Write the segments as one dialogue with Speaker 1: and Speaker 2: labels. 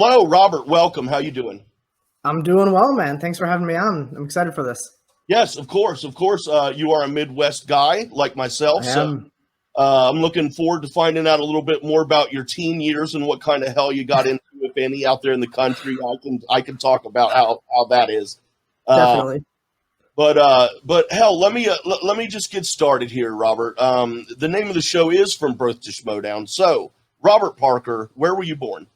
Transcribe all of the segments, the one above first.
Speaker 1: Hello, Robert. Welcome. How you doing?
Speaker 2: I'm doing well, man. Thanks for having me on. I'm excited for this.
Speaker 1: Yes, of course. Of course, you are a Midwest guy like myself.
Speaker 2: I am.
Speaker 1: I'm looking forward to finding out a little bit more about your teen years and what kind of hell you got into, if any, out there in the country. I can talk about how that is. Uh,
Speaker 2: Definitely.
Speaker 1: but hell, let me just get started here, Robert. The name of the show is From Birth to Schmoedown. So, Robert Parker, where were you born?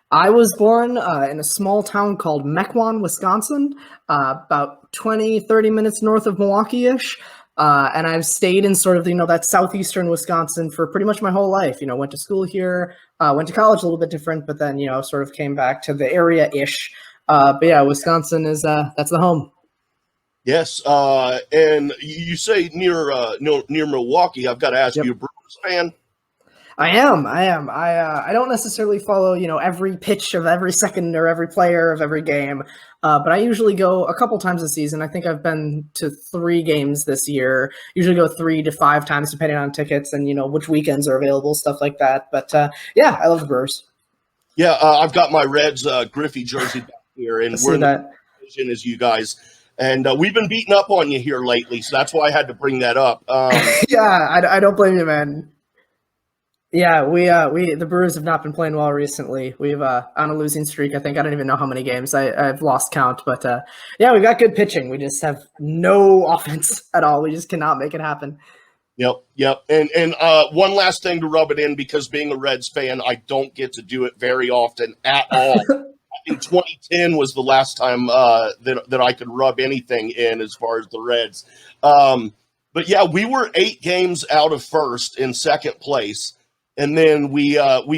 Speaker 2: I was born in a small town called Mequon, Wisconsin, about 20, 30 minutes north of Milwaukee-ish. And I've stayed in sort of, that southeastern Wisconsin for pretty much my whole life. Went to school here, went to college a little bit different, but then, sort of came back to the area-ish. But yeah, Wisconsin is, that's the home.
Speaker 1: Yes, and you say near Milwaukee. I've got to ask
Speaker 2: Yep.
Speaker 1: you, a Bruins fan?
Speaker 2: I am. I don't necessarily follow, every pitch of every second or every player of every game, but I usually go a couple times a season. I think I've been to 3 games this year. Usually go 3 to 5 times depending on tickets and which weekends are available, stuff like that. But yeah, I love the Brewers.
Speaker 1: Yeah, I've got my Reds Griffey jersey back here, and we're in the division as you guys. And we've been beating up on you here lately, so that's why I had to bring that up.
Speaker 2: Yeah, I don't blame you, man. Yeah, the Brewers have not been playing well recently. We've on a losing streak. I think I don't even know how many games I've lost count, but yeah, we've got good pitching. We just have no offense at all. We just cannot make it happen.
Speaker 1: Yep. And one last thing to rub it in, because being a Reds fan, I don't get to do it very often at all. I think 2010 was the last time that I could rub anything in as far as the Reds. But yeah, we were 8 games out of first in second place. And then we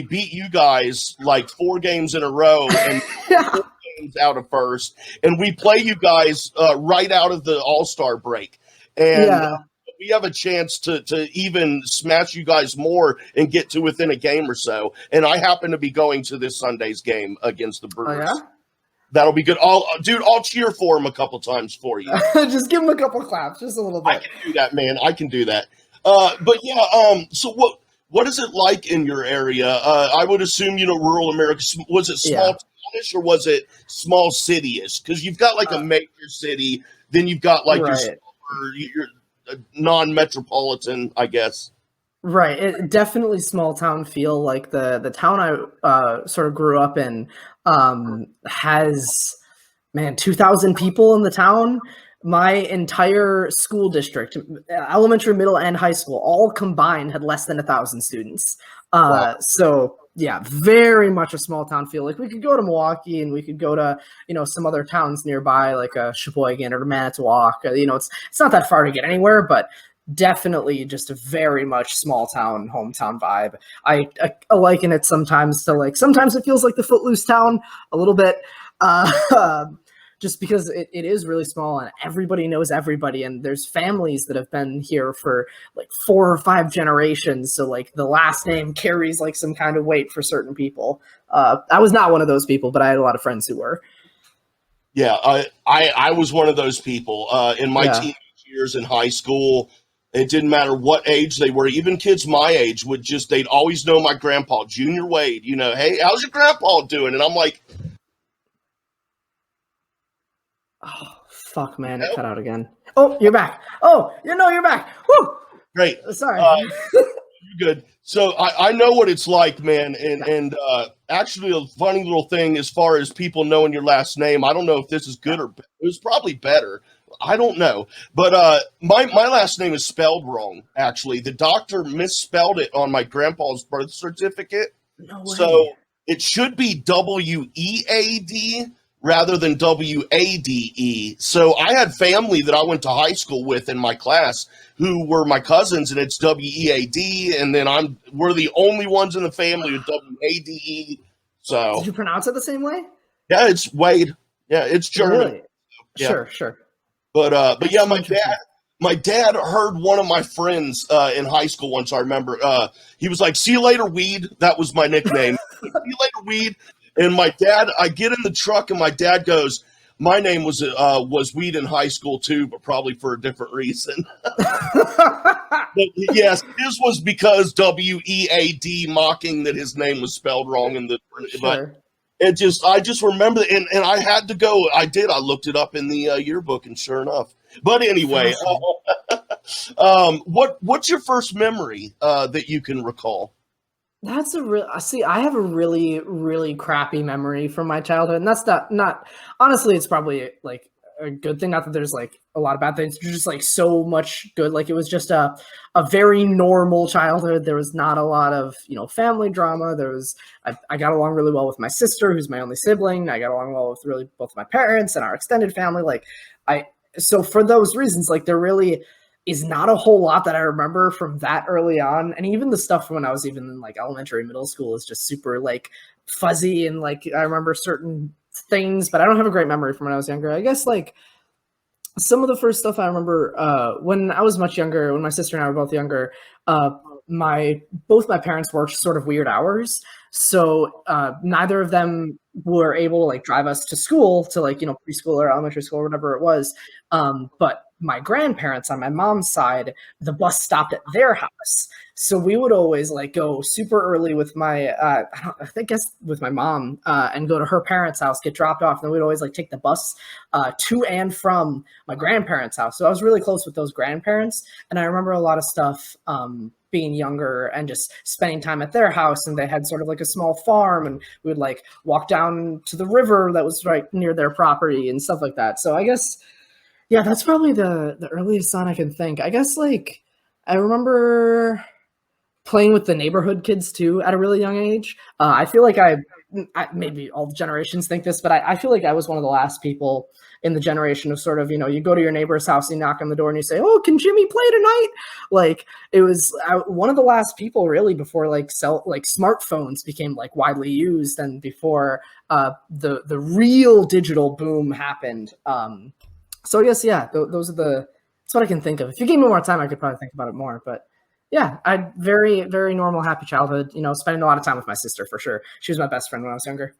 Speaker 1: beat you guys like 4 games in a row and 4 games out of first. And we play you guys right out of the All-Star break. And we have a chance to even smash you guys more and get to within a game or so. And I happen to be going to this Sunday's game against the Brewers.
Speaker 2: Oh, yeah?
Speaker 1: That'll be good. I'll cheer for him a couple times for you.
Speaker 2: Just give him a couple claps, just a little bit.
Speaker 1: I can do that, man. I can do that. But yeah, so what is it like in your area? I would assume, rural America. Was it small townish or was it small city-ish? Because you've got like a major city, then you've got like your non-metropolitan, I guess.
Speaker 2: Right. It definitely small town feel. Like the town I sort of grew up in has, 2,000 people in the town. My entire school district, elementary, middle, and high school, all combined had less than 1,000 students.
Speaker 1: Wow.
Speaker 2: So yeah, very much a small town feel. Like we could go to Milwaukee and we could go to, some other towns nearby, like Sheboygan or Manitowoc. It's not that far to get anywhere, but definitely just a very much small town, hometown vibe. I liken it sometimes to sometimes it feels like the Footloose town a little bit. Just because it is really small and everybody knows everybody, and there's families that have been here for 4 or 5 generations. So the last name carries some kind of weight for certain people. I was not one of those people, but I had a lot of friends who were.
Speaker 1: Yeah, I was one of those people in my teenage years in high school. It didn't matter what age they were. Even kids my age they'd always know my grandpa, Junior Wade. Hey, how's your grandpa doing? And I'm like,
Speaker 2: oh, fuck, man. It cut out again. Oh, you're back. Oh, you're back. Woo!
Speaker 1: Great.
Speaker 2: Sorry.
Speaker 1: You're good. So I know what it's like, man. And actually, a funny little thing as far as people knowing your last name, I don't know if this is good or bad. It was probably better. I don't know. But my last name is spelled wrong, actually. The doctor misspelled it on my grandpa's birth certificate.
Speaker 2: No way.
Speaker 1: So it should be W-E-A-D rather than W-A-D-E. So I had family that I went to high school with in my class who were my cousins, and it's W-E-A-D, and then we're the only ones in the family with W-A-D-E. So
Speaker 2: did you pronounce it the same way?
Speaker 1: Yeah, it's Wade. Yeah, it's German.
Speaker 2: Really?
Speaker 1: Yeah.
Speaker 2: Sure.
Speaker 1: But yeah, my dad heard one of my friends in high school once. I remember he was like, "See you later, Weed." That was my nickname. "See you later, Weed." And my dad, I get in the truck, and my dad goes, "My name was Weed in high school too, but probably for a different reason." But yes, his was because W-E-A-D, mocking that his name was spelled wrong in the.
Speaker 2: Sure.
Speaker 1: I just remember, and I had to go. I looked it up in the yearbook, and sure enough. But anyway, what's your first memory that you can recall?
Speaker 2: That's a real. See, I have a really, really crappy memory from my childhood, and that's not. Honestly, it's probably like a good thing. Not that there's like a lot of bad things. There's just like so much good. Like it was just a very normal childhood. There was not a lot of family drama. I got along really well with my sister, who's my only sibling. I got along well with really both my parents and our extended family. So for those reasons, like there really is not a whole lot that I remember from that early on. And even the stuff from when I was even in like elementary, middle school is just super like fuzzy. And like, I remember certain things, but I don't have a great memory from when I was younger. I guess like some of the first stuff I remember when I was much younger, when my sister and I were both younger, both my parents worked sort of weird hours. So neither of them were able to like drive us to school to like, preschool or elementary school or whatever it was. But my grandparents on my mom's side, the bus stopped at their house. So we would always like go super early with I guess with my mom and go to her parents' house, get dropped off. And then we'd always like take the bus to and from my grandparents' house. So I was really close with those grandparents. And I remember a lot of stuff being younger and just spending time at their house. And they had sort of like a small farm, and we would like walk down to the river that was right near their property and stuff like that. So I guess, yeah, that's probably the earliest son I can think. I guess like I remember playing with the neighborhood kids too at a really young age. I feel like I maybe all generations think this, but I feel like I was one of the last people in the generation of sort of, you go to your neighbor's house, you knock on the door and you say, "Oh, can Jimmy play tonight?" Like it was one of the last people really before like smartphones became like widely used and before the real digital boom happened. So I guess, yeah, that's what I can think of. If you gave me more time, I could probably think about it more, but yeah, I very, very normal, happy childhood, spending a lot of time with my sister for sure. She was my best friend when I was younger.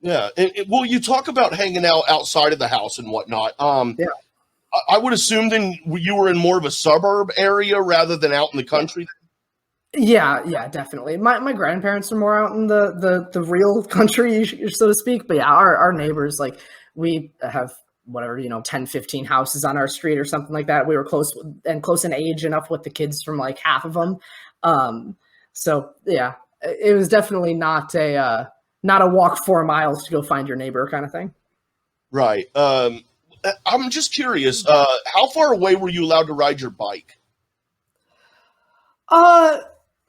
Speaker 1: Yeah. Well, you talk about hanging out outside of the house and whatnot.
Speaker 2: Yeah.
Speaker 1: I would assume then you were in more of a suburb area rather than out in the country.
Speaker 2: Yeah, definitely. My grandparents are more out in the real country, so to speak. But yeah, our neighbors, like we have whatever, 10, 15 houses on our street or something like that. We were close in age enough with the kids from like half of them. So yeah, it was definitely not a walk 4 miles to go find your neighbor kind of thing.
Speaker 1: Right. I'm just curious, how far away were you allowed to ride your bike?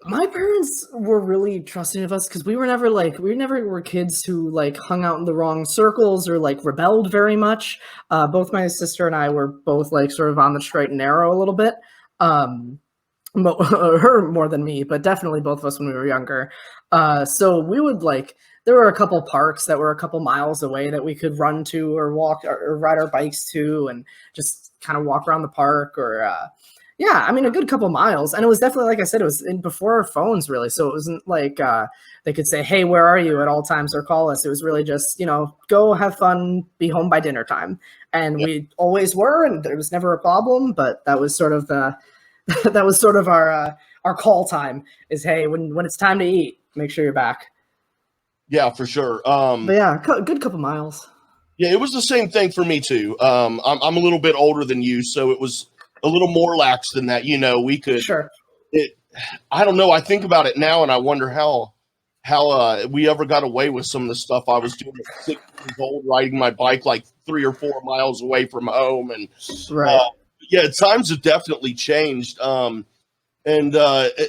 Speaker 2: My parents were really trusting of us because we never were kids who like hung out in the wrong circles or like rebelled very much. Both my sister and I were both like sort of on the straight and narrow a little bit. Her more than me, but definitely both of us when we were younger. So we would there were a couple parks that were a couple miles away that we could run to or walk or ride our bikes to and just kind of walk around the park or, yeah, I mean, a good couple miles. And it was definitely, like I said, it was before our phones really. So it wasn't like they could say, "Hey, where are you?" at all times or call us. It was really just, go have fun, be home by dinner time. And we always were, and there was never a problem. But that was sort of our call time is, hey, when it's time to eat, make sure you're back.
Speaker 1: Yeah, for sure.
Speaker 2: But yeah, good couple miles.
Speaker 1: Yeah, it was the same thing for me too. I'm a little bit older than you, so it was a little more lax than that. We could.
Speaker 2: Sure.
Speaker 1: I don't know. I think about it now, and I wonder how we ever got away with some of the stuff I was doing at 6 years old, riding my bike like 3 or 4 miles away from home, and
Speaker 2: right.
Speaker 1: Yeah, times have definitely changed. And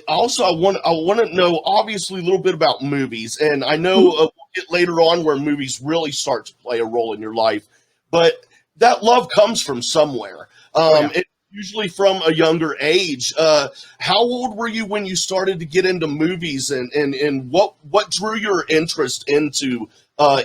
Speaker 1: also, I want to know obviously a little bit about movies, and I know we'll get later on where movies really start to play a role in your life, but that love comes from somewhere. It's usually from a younger age. How old were you when you started to get into movies, and what drew your interest into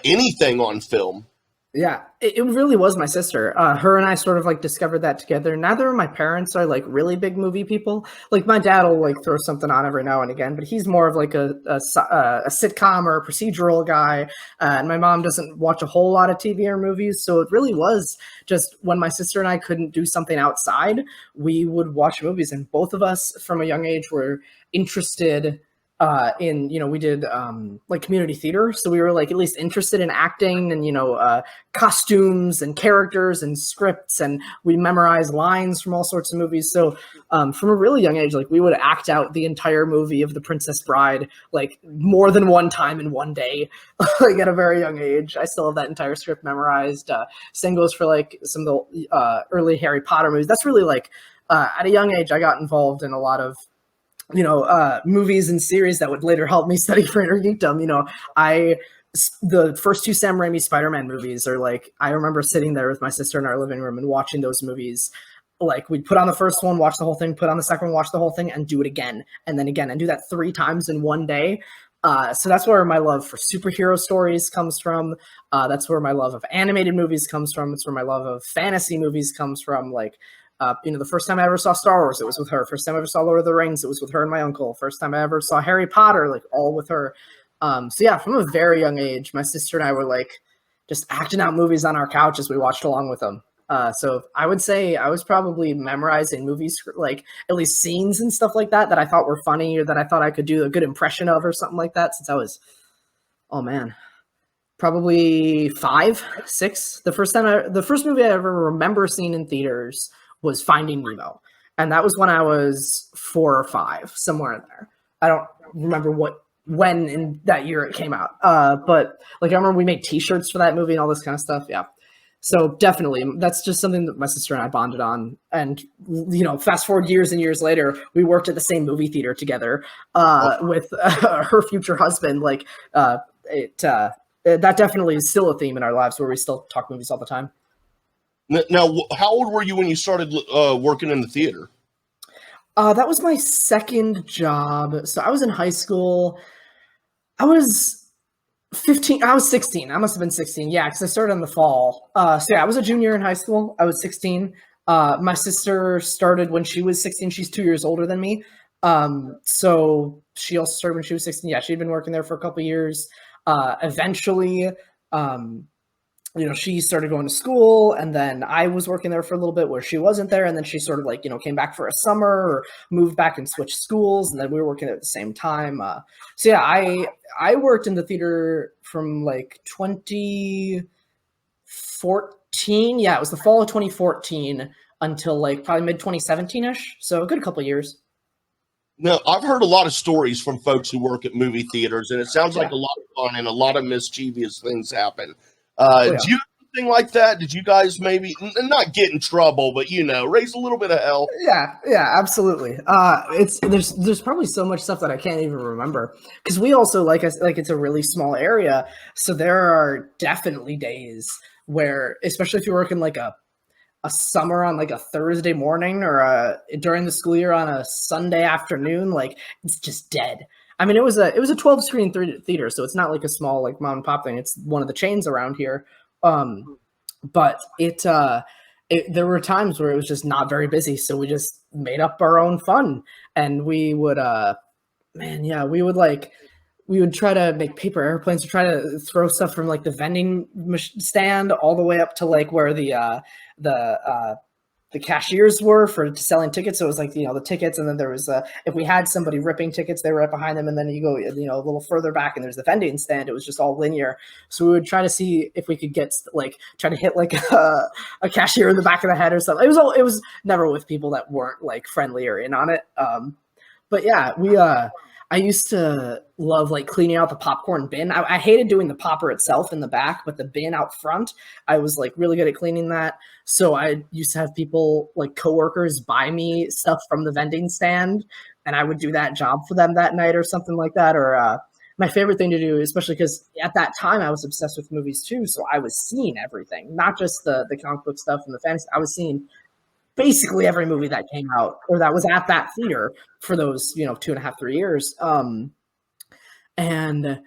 Speaker 1: anything on film?
Speaker 2: Yeah, it really was my sister. Her and I sort of discovered that together. Neither of my parents are really big movie people. Like my dad will throw something on every now and again, but he's more of a sitcom or a procedural guy. And my mom doesn't watch a whole lot of TV or movies. So it really was just when my sister and I couldn't do something outside, we would watch movies. And both of us from a young age were interested in, we did like community theater, so we were like at least interested in acting and costumes and characters and scripts, and we memorized lines from all sorts of movies. So from a really young age, like we would act out the entire movie of The Princess Bride like more than one time in one day. Like at a very young age, I still have that entire script memorized. Same goes for like some of the early Harry Potter movies. That's really like at a young age I got involved in a lot of movies and series that would later help me study for intergeekdom. The first two Sam Raimi Spider-Man movies are like, I remember sitting there with my sister in our living room and watching those movies. Like we'd put on the first one, watch the whole thing, put on the second one, watch the whole thing, and do it again, and then again, and do that 3 times in one day. So that's where my love for superhero stories comes from. That's where my love of animated movies comes from. It's where my love of fantasy movies comes from. Like, the first time I ever saw Star Wars, it was with her. First time I ever saw Lord of the Rings, it was with her and my uncle. First time I ever saw Harry Potter, like all with her. So yeah, from a very young age, my sister and I were like just acting out movies on our couch as we watched along with them. So I would say I was probably memorizing movies, like at least scenes and stuff like that I thought were funny or that I thought I could do a good impression of or something like that since I was, oh man, probably 5, 6. The first movie I ever remember seeing in theaters was Finding Nemo. And that was when I was 4 or 5, somewhere in there. I don't remember when in that year it came out. But like I remember we made t-shirts for that movie and all this kind of stuff. Yeah. So definitely that's just something that my sister and I bonded on. And, fast forward years and years later, we worked at the same movie theater together with her future husband. Like that definitely is still a theme in our lives where we still talk movies all the time.
Speaker 1: Now, how old were you when you started working in the theater?
Speaker 2: That was my second job. So I was in high school. I was 15. I was 16. I must have been 16. Yeah, because I started in the fall. So yeah, I was a junior in high school. I was 16. My sister started when she was 16. She's 2 years older than me. So she also started when she was 16. Yeah, she'd been working there for a couple of years. Eventually, she started going to school, and then I was working there for a little bit where she wasn't there, and then she sort of like, came back for a summer or moved back and switched schools, and then we were working at the same time. So yeah, I worked in the theater from like 2014. Yeah, it was the fall of 2014 until like probably mid 2017-ish. So a good couple of years.
Speaker 1: Now, I've heard a lot of stories from folks who work at movie theaters, and it sounds like a lot of fun and a lot of mischievous things happen. Do you have anything like that? Did you guys maybe not get in trouble, but raise a little bit of hell?
Speaker 2: Yeah, absolutely. There's probably so much stuff that I can't even remember because we also it's a really small area, so there are definitely days where, especially if you're working like a summer on like a Thursday morning or during the school year on a Sunday afternoon, like it's just dead. I mean, it was a 12-screen theater, so it's not like a small like mom and pop thing. It's one of the chains around here. But there were times where it was just not very busy, so we just made up our own fun, and we would we would try to make paper airplanes to try to throw stuff from like the vending stand all the way up to like where the cashiers were for selling tickets. So it was like, the tickets. And then there was, if we had somebody ripping tickets, they were right behind them. And then you go, a little further back and there's the vending stand. It was just all linear. So we would try to see if we could get try to hit like a cashier in the back of the head or something. It was never with people that weren't like friendly or in on it. But yeah, I used to love like cleaning out the popcorn bin. I hated doing the popper itself in the back, but the bin out front, I was like really good at cleaning that. So I used to have people like coworkers buy me stuff from the vending stand, and I would do that job for them that night or something like that. Or my favorite thing to do, especially because at that time I was obsessed with movies too. So I was seeing everything, not just the comic book stuff and the fantasy. I was seeing basically every movie that came out or that was at that theater for those, 2.5, 3 years. And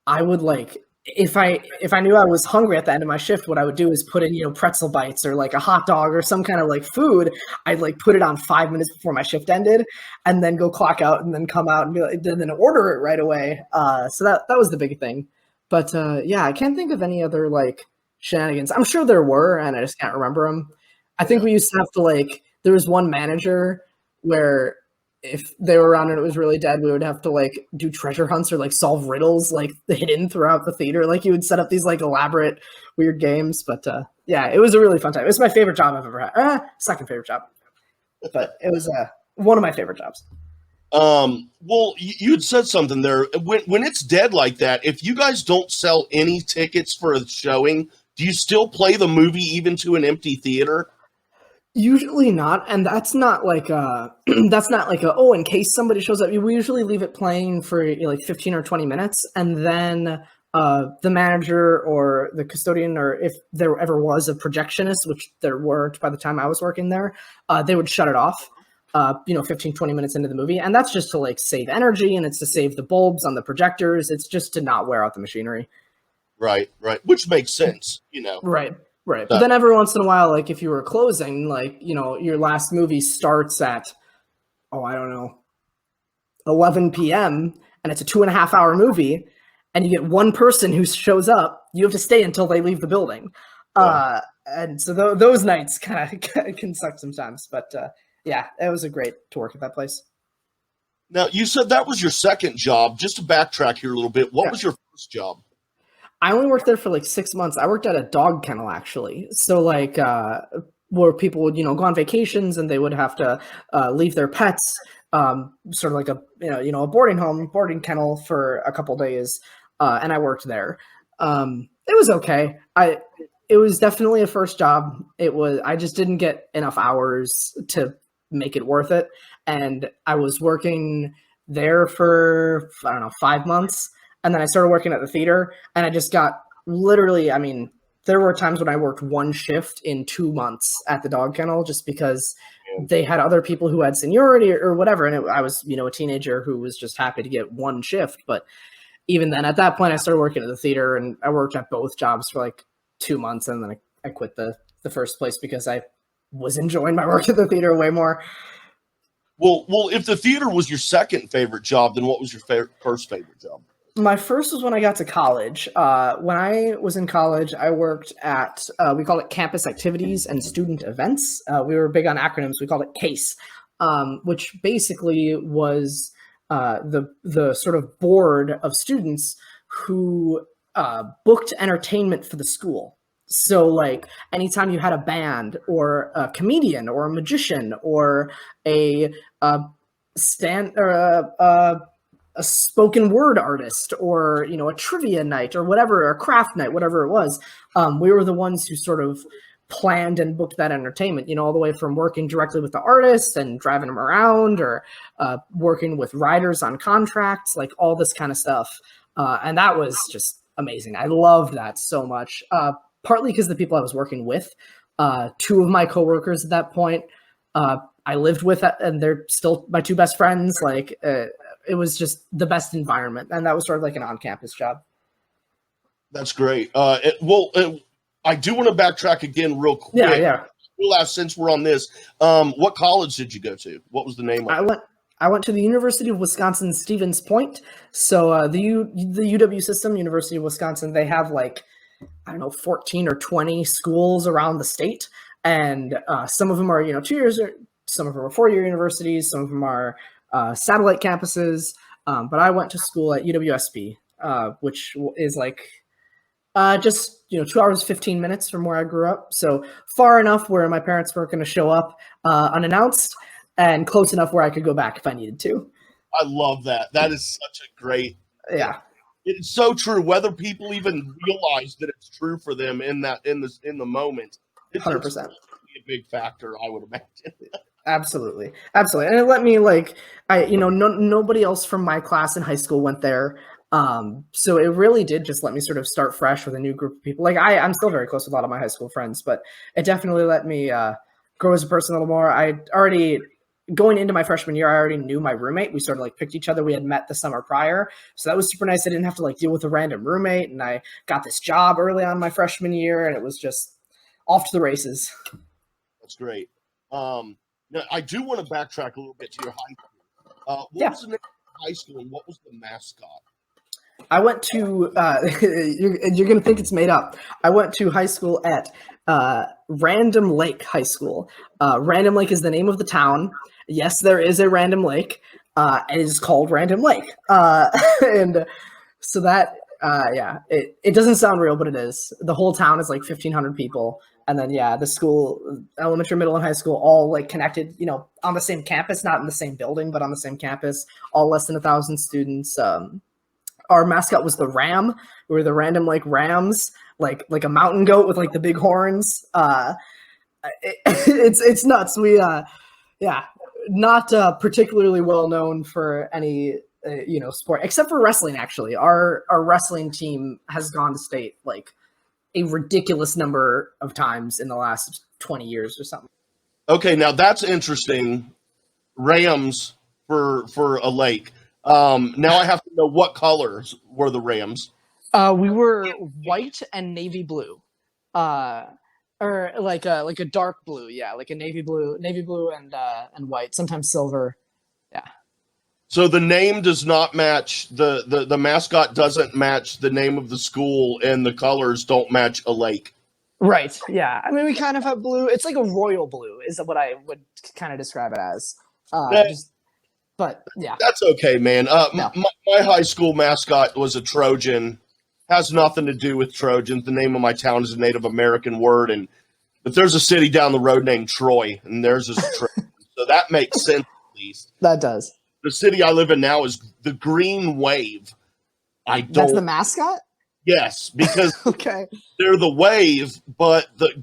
Speaker 2: I would like, if I knew I was hungry at the end of my shift, what I would do is put in, pretzel bites or like a hot dog or some kind of like food. I'd like put it on 5 minutes before my shift ended and then go clock out and then come out and be like, then order it right away. So that was the big thing. But yeah, I can't think of any other like shenanigans. I'm sure there were, and I just can't remember them. I think we used to have to there was one manager where if they were around and it was really dead, we would have to like do treasure hunts or like solve riddles like hidden throughout the theater. Like you would set up these like elaborate weird games. But yeah, it was a really fun time. It was my favorite job I've ever had. Second favorite job, but it was one of my favorite jobs.
Speaker 1: Well, you had said something there. When it's dead like that, if you guys don't sell any tickets for a showing, do you still play the movie even to an empty theater?
Speaker 2: Usually not, and that's not like that's not like a, oh, in case somebody shows up. We usually leave it playing for like 15 or 20 minutes, and then the manager or the custodian, or if there ever was a projectionist, which there weren't by the time I was working there, they would shut it off. 15, 20 minutes into the movie, and that's just to like save energy, and it's to save the bulbs on the projectors. It's just to not wear out the machinery.
Speaker 1: Right, which makes sense,
Speaker 2: Right. But then every once in a while, like if you were closing, like, your last movie starts at, I don't know, 11 p.m. and it's a 2.5 hour movie, and you get one person who shows up, you have to stay until they leave the building. Yeah. And so those nights kind of can suck sometimes, but yeah, it was great to work at that place.
Speaker 1: Now, you said that was your second job. Just to backtrack here a little bit, what was your first job?
Speaker 2: I only worked there for like 6 months. I worked at a dog kennel, actually. So like where people would, go on vacations and they would have to leave their pets, sort of like a boarding kennel for a couple days. And I worked there. It was okay. It was definitely a first job. I just didn't get enough hours to make it worth it. And I was working there for, I don't know, 5 months. And then I started working at the theater, and I just got literally, there were times when I worked one shift in 2 months at the dog kennel just because they had other people who had seniority or whatever. And I was, a teenager who was just happy to get one shift. But even then, at that point, I started working at the theater, and I worked at both jobs for like 2 months. And then I quit the first place because I was enjoying my work at the theater way more.
Speaker 1: Well, if the theater was your second favorite job, then what was your first favorite job?
Speaker 2: My first was when I got to college. When I was in college, I worked at, we called it Campus Activities and Student Events. We were big on acronyms. We called it CASE, which basically was the sort of board of students who booked entertainment for the school. So like anytime you had a band or a comedian or a magician or a spoken word artist or, a trivia night or whatever, or a craft night, whatever it was, we were the ones who sort of planned and booked that entertainment, all the way from working directly with the artists and driving them around or working with writers on contracts, like all this kind of stuff. And that was just amazing. I loved that so much, partly because the people I was working with, 2 of my coworkers at that point, I lived with, and they're still my 2 best friends. Like, it was just the best environment, and that was sort of like an on-campus job.
Speaker 1: That's great. I do want to backtrack again real quick.
Speaker 2: Yeah.
Speaker 1: We'll ask, since we're on this, what college did you go to? What was the name of it?
Speaker 2: I went to the University of Wisconsin Stevens Point. So the UW system, University of Wisconsin, they have like, I don't know, 14 or 20 schools around the state, and some of them are 2 years, some of them are 4-year universities, some of them are satellite campuses, but I went to school at UWSP, which is like just 2 hours 15 minutes from where I grew up, so far enough where my parents weren't going to show up unannounced, and close enough where I could go back if I needed to.
Speaker 1: I love that. That is such a great.
Speaker 2: Yeah,
Speaker 1: it's so true. Whether people even realize that it's true for them in the moment, it's
Speaker 2: 100%.
Speaker 1: A big factor, I would imagine.
Speaker 2: Absolutely. And it let me nobody else from my class in high school went there. So it really did just let me sort of start fresh with a new group of people. Like I'm still very close with a lot of my high school friends, but it definitely let me grow as a person a little more. Going into my freshman year, I already knew my roommate. We sort of like picked each other. We had met the summer prior. So that was super nice. I didn't have to like deal with a random roommate, and I got this job early on my freshman year, and it was just off to the races.
Speaker 1: That's great. Now, I do want to backtrack a little bit to your high school. What was the name of high school, and what was the mascot?
Speaker 2: I went to, you're going to think it's made up. I went to high school at Random Lake High School. Random Lake is the name of the town. Yes, there is a Random Lake. It is called Random Lake. And so that, it doesn't sound real, but it is. The whole town is like 1,500 people. And then, the school, elementary, middle, and high school, all like connected, on the same campus, not in the same building, but on the same campus, all less than 1,000 students. Our mascot was the ram. We were the Random Lake Rams, like a mountain goat with like the big horns. It's nuts. We, not particularly well known for any, sport, except for wrestling. Actually, our wrestling team has gone to state like a ridiculous number of times in the last 20 years or something.
Speaker 1: Okay, now that's interesting. Rams for a lake. Now I have to know what colors were the Rams.
Speaker 2: We were white and navy blue, or like a dark blue, like a navy blue and white, sometimes silver. Yeah.
Speaker 1: So the name does not match the mascot doesn't match the name of the school, and the colors don't match a lake.
Speaker 2: Right. Yeah. I mean, we kind of have blue. It's like a royal blue, is what I would kind of describe it as. But yeah,
Speaker 1: that's okay, man.
Speaker 2: No.
Speaker 1: My high school mascot was a Trojan. Has nothing to do with Trojans. The name of my town is a Native American word, but there's a city down the road named Troy, and theirs is a Trojan. So that makes sense at least.
Speaker 2: That does.
Speaker 1: The city I live in now is the Green Wave.
Speaker 2: That's the mascot?
Speaker 1: Yes, because
Speaker 2: okay.
Speaker 1: They're the wave, but the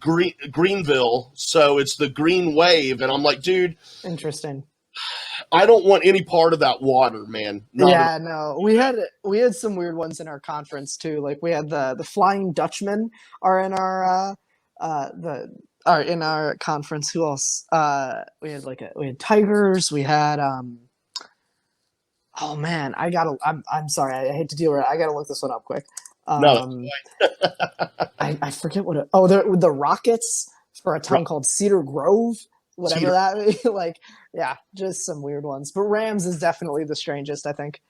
Speaker 1: Greenville, so it's the Green Wave, and I'm like, dude.
Speaker 2: Interesting.
Speaker 1: I don't want any part of that water, man.
Speaker 2: No. We had some weird ones in our conference too. Like we had the Flying Dutchmen are in our in our conference. Who else? We had Tigers. We had oh man, I'm sorry. I hate to deal with it. I gotta look this one up quick.
Speaker 1: No.
Speaker 2: I forget what it. Oh, the Rockets for a town called Cedar Grove. Whatever that is. Like, yeah, just some weird ones. But Rams is definitely the strangest, I think.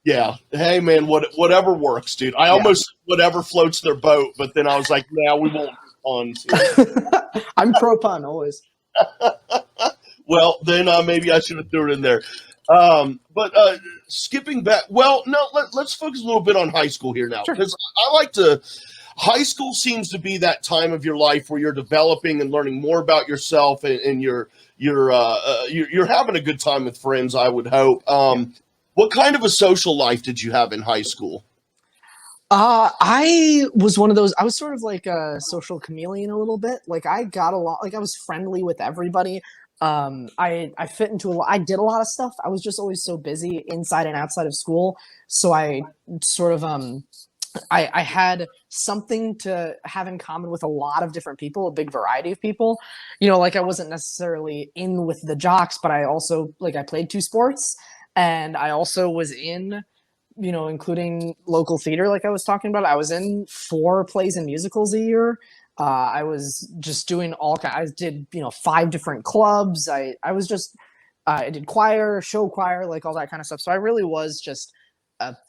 Speaker 1: Yeah. Hey, man, whatever works, dude. I almost whatever floats their boat, but then I was like, we won't do puns.
Speaker 2: I'm pro pun always.
Speaker 1: Well, then maybe I should have threw it in there. But skipping back, let's focus a little bit on high school here now, because I like to. High school seems to be that time of your life where you're developing and learning more about yourself, and you're having a good time with friends, I would hope. What kind of a social life did you have in high school?
Speaker 2: I was one of those. I was sort of like a social chameleon a little bit. Like I got along. Like I was friendly with everybody. I fit into a lot. I did a lot of stuff. I was just always so busy inside and outside of school. So I sort of I had something to have in common with a lot of different people, a big variety of people. Like I wasn't necessarily in with the jocks, but I also I played 2 sports, and I also was in, including local theater, like I was talking about. I was in 4 plays and musicals a year. I was just doing I did 5 different clubs. I did choir, show choir, like all that kind of stuff. So I really was just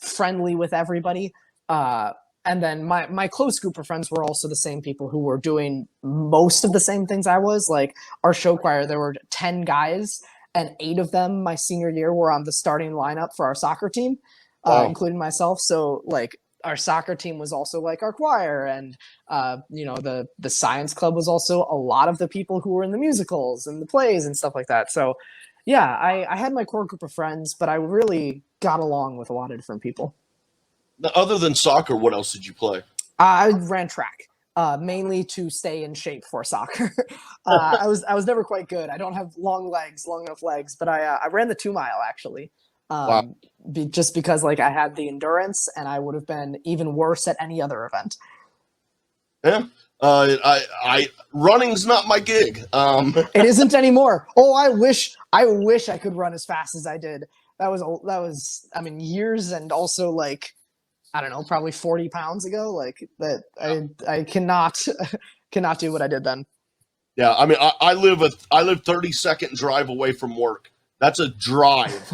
Speaker 2: friendly with everybody. And then my close group of friends were also the same people who were doing most of the same things I was. Like our show choir, there were 10 guys, and 8 of them my senior year were on the starting lineup for our soccer team, including myself. So like our soccer team was also like our choir, and the science club was also a lot of the people who were in the musicals and the plays and stuff like that. So yeah, I had my core group of friends, but I really got along with a lot of different people.
Speaker 1: Other than soccer, what else did you play?
Speaker 2: I ran track, mainly to stay in shape for soccer. I was never quite good. I don't have long enough legs, but I ran the 2 mile actually.
Speaker 1: Wow.
Speaker 2: Just because I had the endurance, and I would have been even worse at any other event.
Speaker 1: Yeah. I running's not my gig.
Speaker 2: It isn't anymore. Oh, I wish I could run as fast as I did. That was years, and also I don't know, probably 40 pounds ago. Like that, I cannot do what I did then.
Speaker 1: Yeah, I live 30-second drive away from work. That's a drive.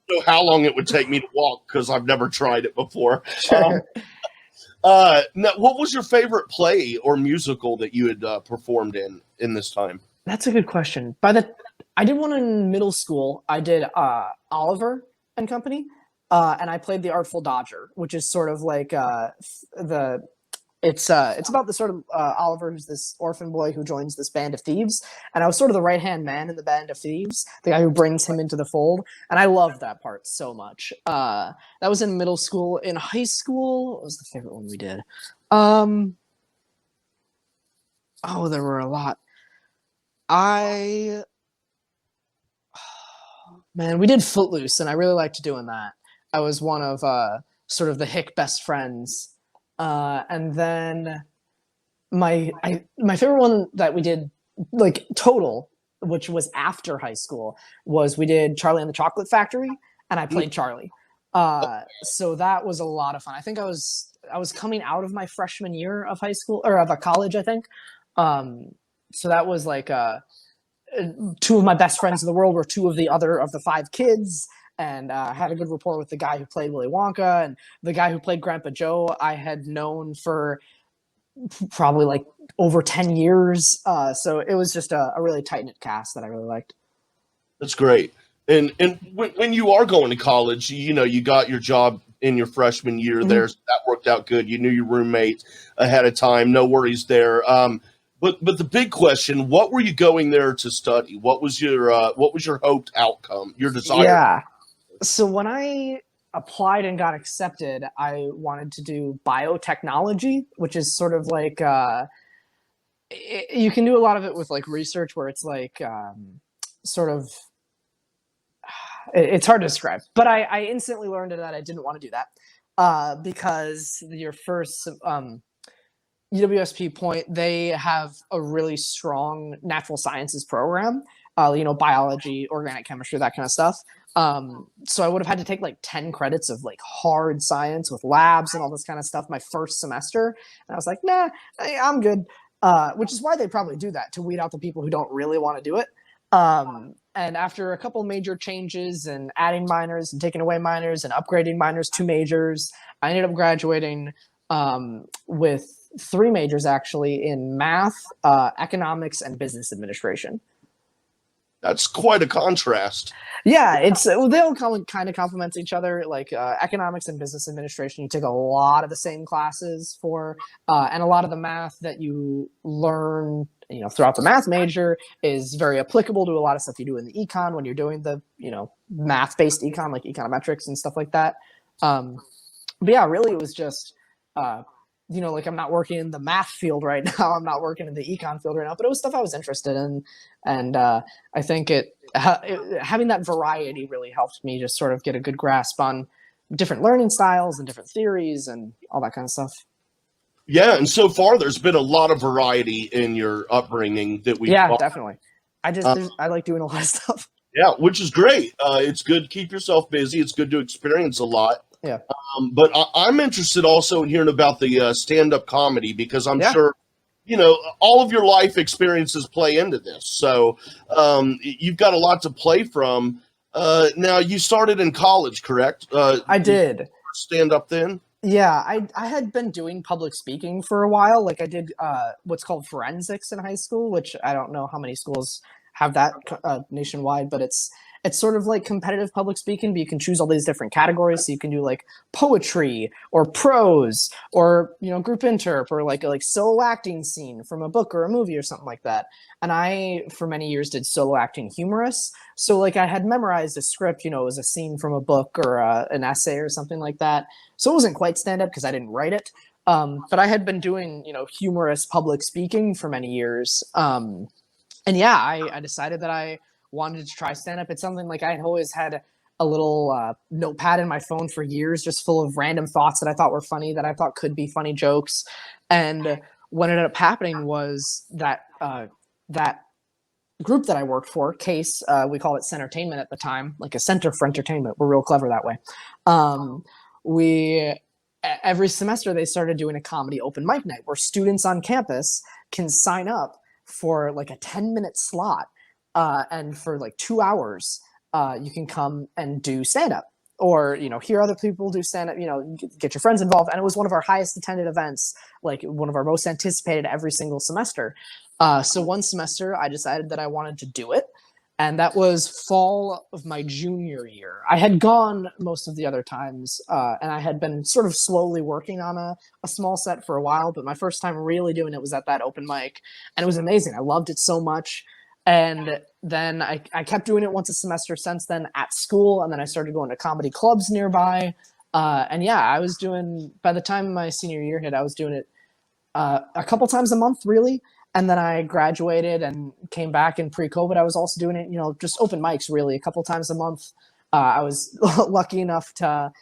Speaker 1: know how long it would take me to walk because I've never tried it before.
Speaker 2: Sure.
Speaker 1: Now, what was your favorite play or musical that you had performed in this time?
Speaker 2: That's a good question. I did one in middle school. I did Oliver and Company, and I played the Artful Dodger, which is sort of like the it's about the sort of Oliver, who's this orphan boy who joins this band of thieves, and I was sort of the right hand man in the band of thieves, the guy who brings him into the fold, and I loved that part so much. That was in middle school. In high school, what was the favorite one we did? Oh, there were a lot. I Man, we did Footloose, and I really liked doing that. I was one of sort of the hick best friends, and then my favorite one that we did like total, which was after high school, was we did Charlie and the Chocolate Factory, and I played Charlie. So that was a lot of fun. I think I was coming out of my freshman year of high school or of a college, I think. So that was like two of my best friends in the world were two of the five kids, and had a good rapport with the guy who played Willy Wonka, and the guy who played Grandpa Joe I had known for probably like over 10 years. So it was just a really tight-knit cast that I really liked.
Speaker 1: That's great. And when you are going to college, you got your job in your freshman year there, so that worked out good. You knew your roommate ahead of time, no worries there. But the big question: what were you going there to study? What was your hoped outcome? Your desire?
Speaker 2: Yeah. So when I applied and got accepted, I wanted to do biotechnology, which is sort of like you can do a lot of it with like research, where it's like sort of it's hard to describe. But I instantly learned that I didn't want to do that because your first UWSP point, they have a really strong natural sciences program, biology, organic chemistry, that kind of stuff. So I would have had to take like 10 credits of like hard science with labs and all this kind of stuff my first semester. And I was like, nah, I'm good. Which is why they probably do that, to weed out the people who don't really want to do it. And after a couple major changes and adding minors and taking away minors and upgrading minors to majors, I ended up graduating with 3 majors actually in math, economics, and business administration.
Speaker 1: That's quite a contrast.
Speaker 2: Yeah, they all kind of complement each other. Like economics and business administration, you take a lot of the same classes for, and a lot of the math that you learn, throughout the math major is very applicable to a lot of stuff you do in the econ when you're doing the, math-based econ, like econometrics and stuff like that. But yeah, really, it was just. Like I'm not working in the math field right now. I'm not working in the econ field right now, but it was stuff I was interested in. And I think having that variety really helped me just sort of get a good grasp on different learning styles and different theories and all that kind of stuff.
Speaker 1: Yeah, and so far there's been a lot of variety in your upbringing that we.
Speaker 2: Yeah, definitely. I like doing a lot of stuff.
Speaker 1: Yeah, which is great. It's good to keep yourself busy. It's good to experience a lot.
Speaker 2: Yeah.
Speaker 1: But I'm interested also in hearing about the stand-up comedy, because I'm sure, all of your life experiences play into this. So you've got a lot to play from. Now, you started in college, correct?
Speaker 2: I did.
Speaker 1: Stand-up then?
Speaker 2: Yeah, I had been doing public speaking for a while. Like I did what's called forensics in high school, which I don't know how many schools have that nationwide, but it's sort of like competitive public speaking, but you can choose all these different categories. So you can do like poetry or prose or, group interp or like a solo acting scene from a book or a movie or something like that. And I, for many years, did solo acting humorous. So like I had memorized a script, it was a scene from a book or an essay or something like that. So it wasn't quite stand-up because I didn't write it. But I had been doing, humorous public speaking for many years. And yeah, I decided that I wanted to try stand-up. It's something like I had always had a little notepad in my phone for years, just full of random thoughts that I thought were funny, that I thought could be funny jokes. And what ended up happening was that that group that I worked for, Case, we call it Centertainment at the time, like a center for entertainment. We're real clever that way. Every semester they started doing a comedy open mic night where students on campus can sign up for like a 10-minute slot and for like 2 hours you can come and do stand-up, or hear other people do stand-up, get your friends involved. And it was one of our highest attended events, like one of our most anticipated every single semester. So one semester I decided that I wanted to do it, and that was fall of my junior year. I had gone most of the other times, and I had been sort of slowly working on a small set for a while, but my first time really doing it was at that open mic, and it was amazing. I loved it so much. And then I kept doing it once a semester since then at school, and then I started going to comedy clubs nearby. And yeah, I was doing, by the time my senior year hit, I was doing it a couple times a month, really. And then I graduated and came back, and pre-COVID, I was also doing it, just open mics, really, a couple times a month. I was lucky enough to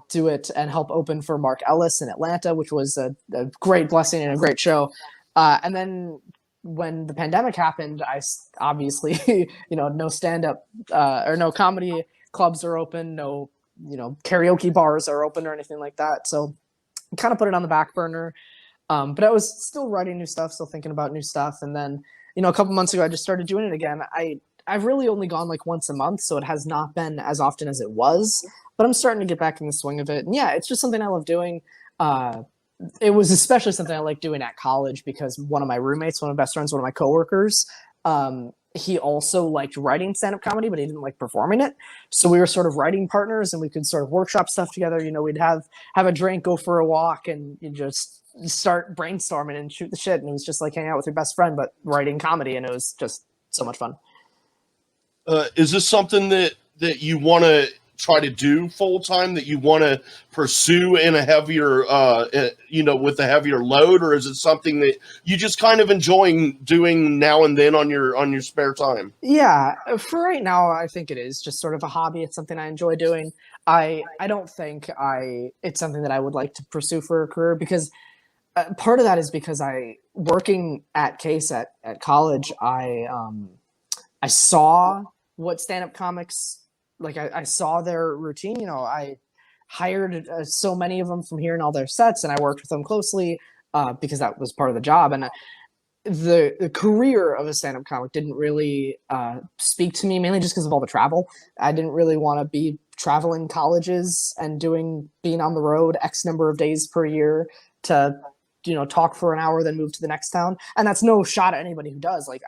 Speaker 2: do it and help open for Mark Ellis in Atlanta, which was a great blessing and a great show. And then when the pandemic happened, I obviously, no stand-up or no comedy clubs are open, no, karaoke bars are open or anything like that. So I kind of put it on the back burner. But I was still writing new stuff, still thinking about new stuff. And then, a couple months ago, I just started doing it again. I've really only gone like once a month, so it has not been as often as it was, but I'm starting to get back in the swing of it. And yeah, it's just something I love doing. It was especially something I liked doing at college because one of my roommates, one of my best friends, one of my coworkers, he also liked writing stand-up comedy, but he didn't like performing it. So we were sort of writing partners, and we could sort of workshop stuff together. We'd have a drink, go for a walk, and you just start brainstorming and shoot the shit. And it was just like hanging out with your best friend, but writing comedy. And it was just so much fun.
Speaker 1: Is this something that you want to try to do full time, that you want to pursue in a heavier, with a heavier load, or is it something that you just kind of enjoying doing now and then on your spare time?
Speaker 2: Yeah, for right now, I think it is just sort of a hobby. It's something I enjoy doing. I don't think it's something that I would like to pursue for a career, because part of that is because working at Case at college, I saw what stand-up comics, like I saw their routine. I hired so many of them from hearing all their sets, and I worked with them closely because that was part of the job. And the career of a stand-up comic didn't really speak to me, mainly just because of all the travel. I didn't really want to be traveling colleges and being on the road X number of days per year to talk for an hour, then move to the next town. And that's no shot at anybody who does. Like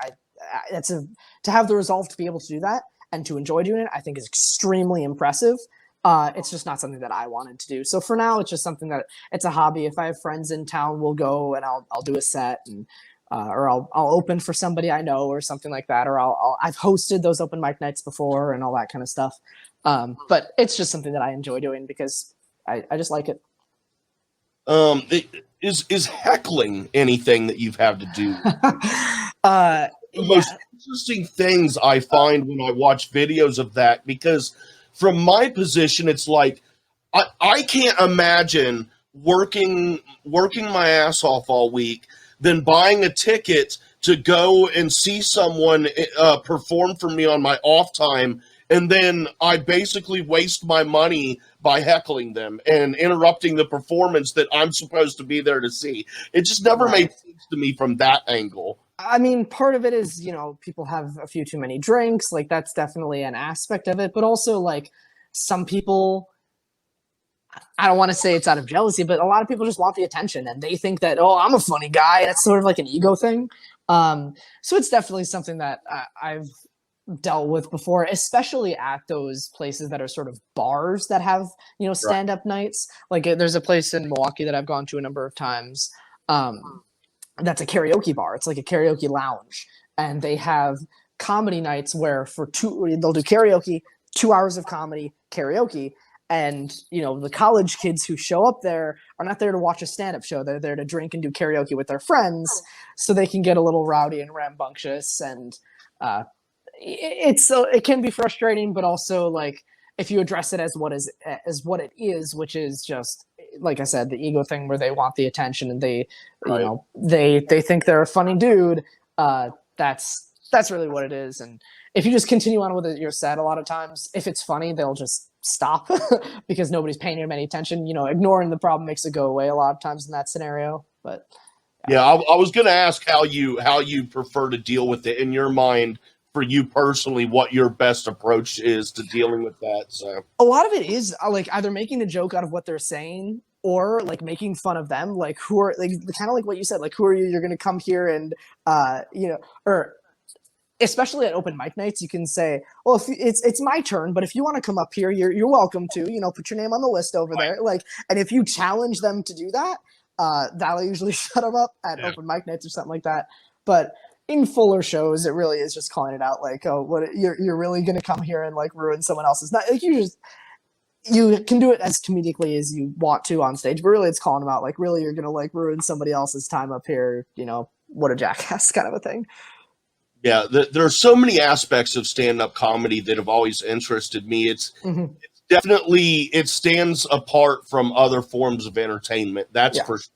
Speaker 2: to have the resolve to be able to do that and to enjoy doing it, I think is extremely impressive. It's just not something that I wanted to do. So for now, it's just something that it's a hobby. If I have friends in town, we'll go and I'll do a set, and or I'll open for somebody I know or something like that. Or I've hosted those open mic nights before and all that kind of stuff. But it's just something that I enjoy doing because I just like it.
Speaker 1: Is heckling anything that you've had to do? The most interesting things I find when I watch videos of that, because from my position, it's like I can't imagine working my ass off all week, then buying a ticket to go and see someone perform for me on my off time, and then I basically waste my money by heckling them and interrupting the performance that I'm supposed to be there to see. It just never made sense to me from that angle.
Speaker 2: I mean, part of it is, people have a few too many drinks. Like, that's definitely an aspect of it. But also, like, some people, I don't want to say it's out of jealousy, but a lot of people just want the attention, and they think that, oh, I'm a funny guy. And it's sort of like an ego thing. So it's definitely something that I've dealt with before, especially at those places that are sort of bars that have, stand-up nights. Like, there's a place in Milwaukee that I've gone to a number of times. That's a karaoke bar. It's like a karaoke lounge, and they have comedy nights where they'll do karaoke, 2 hours of comedy, karaoke. And, the college kids who show up there are not there to watch a stand-up show. They're there to drink and do karaoke with their friends, so they can get a little rowdy and rambunctious. And it can be frustrating, but also, like, if you address it as what it is, which is just, like I said, the ego thing where they want the attention and they think they're a funny dude. That's really what it is. And if you just continue on with your set, a lot of times, if it's funny, they'll just stop because nobody's paying them any attention. Ignoring the problem makes it go away a lot of times in that scenario. But
Speaker 1: yeah, I was going to ask how you prefer to deal with it in your mind for you personally what your best approach is to dealing with that. So
Speaker 2: a lot of it is like either making a joke out of what they're saying or like making fun of them, like who are like kind of like what you said, like who are you? You're going to come here and or especially at open mic nights, you can say, well, if it's my turn, but if you want to come up here, you're welcome to, put your name on the list over there. Like, and if you challenge them to do that, that'll usually shut them up at open mic nights or something like that. But in fuller shows, it really is just calling it out, like, oh, what you're really going to come here and like ruin someone else's night. Like you can do it as comedically as you want to on stage, but really it's calling them out, like, really you're going to like ruin somebody else's time up here. What a jackass kind of a thing.
Speaker 1: Yeah, there are so many aspects of stand-up comedy that have always interested me. It's definitely, it stands apart from other forms of entertainment. That's for sure.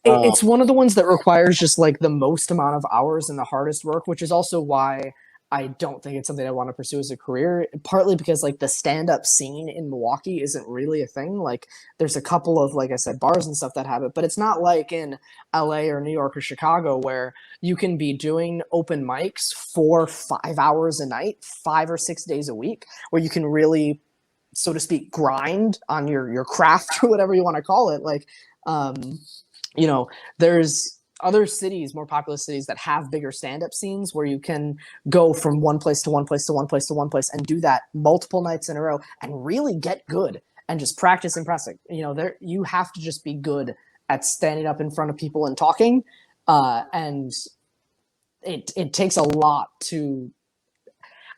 Speaker 2: It's one of the ones that requires just like the most amount of hours and the hardest work, which is also why I don't think it's something I want to pursue as a career, partly because like the stand-up scene in Milwaukee isn't really a thing. Like there's a couple of, like I said, bars and stuff that have it, but it's not like in LA or New York or Chicago where you can be doing open mics for 5 hours a night, 5 or 6 days a week, where you can really, so to speak, grind on your craft or whatever you want to call it. Like, there's other cities, more populous cities that have bigger stand-up scenes where you can go from one place to one place to one place to one place and do that multiple nights in a row and really get good and just practice and practice. You have to just be good at standing up in front of people and talking. And it takes a lot to,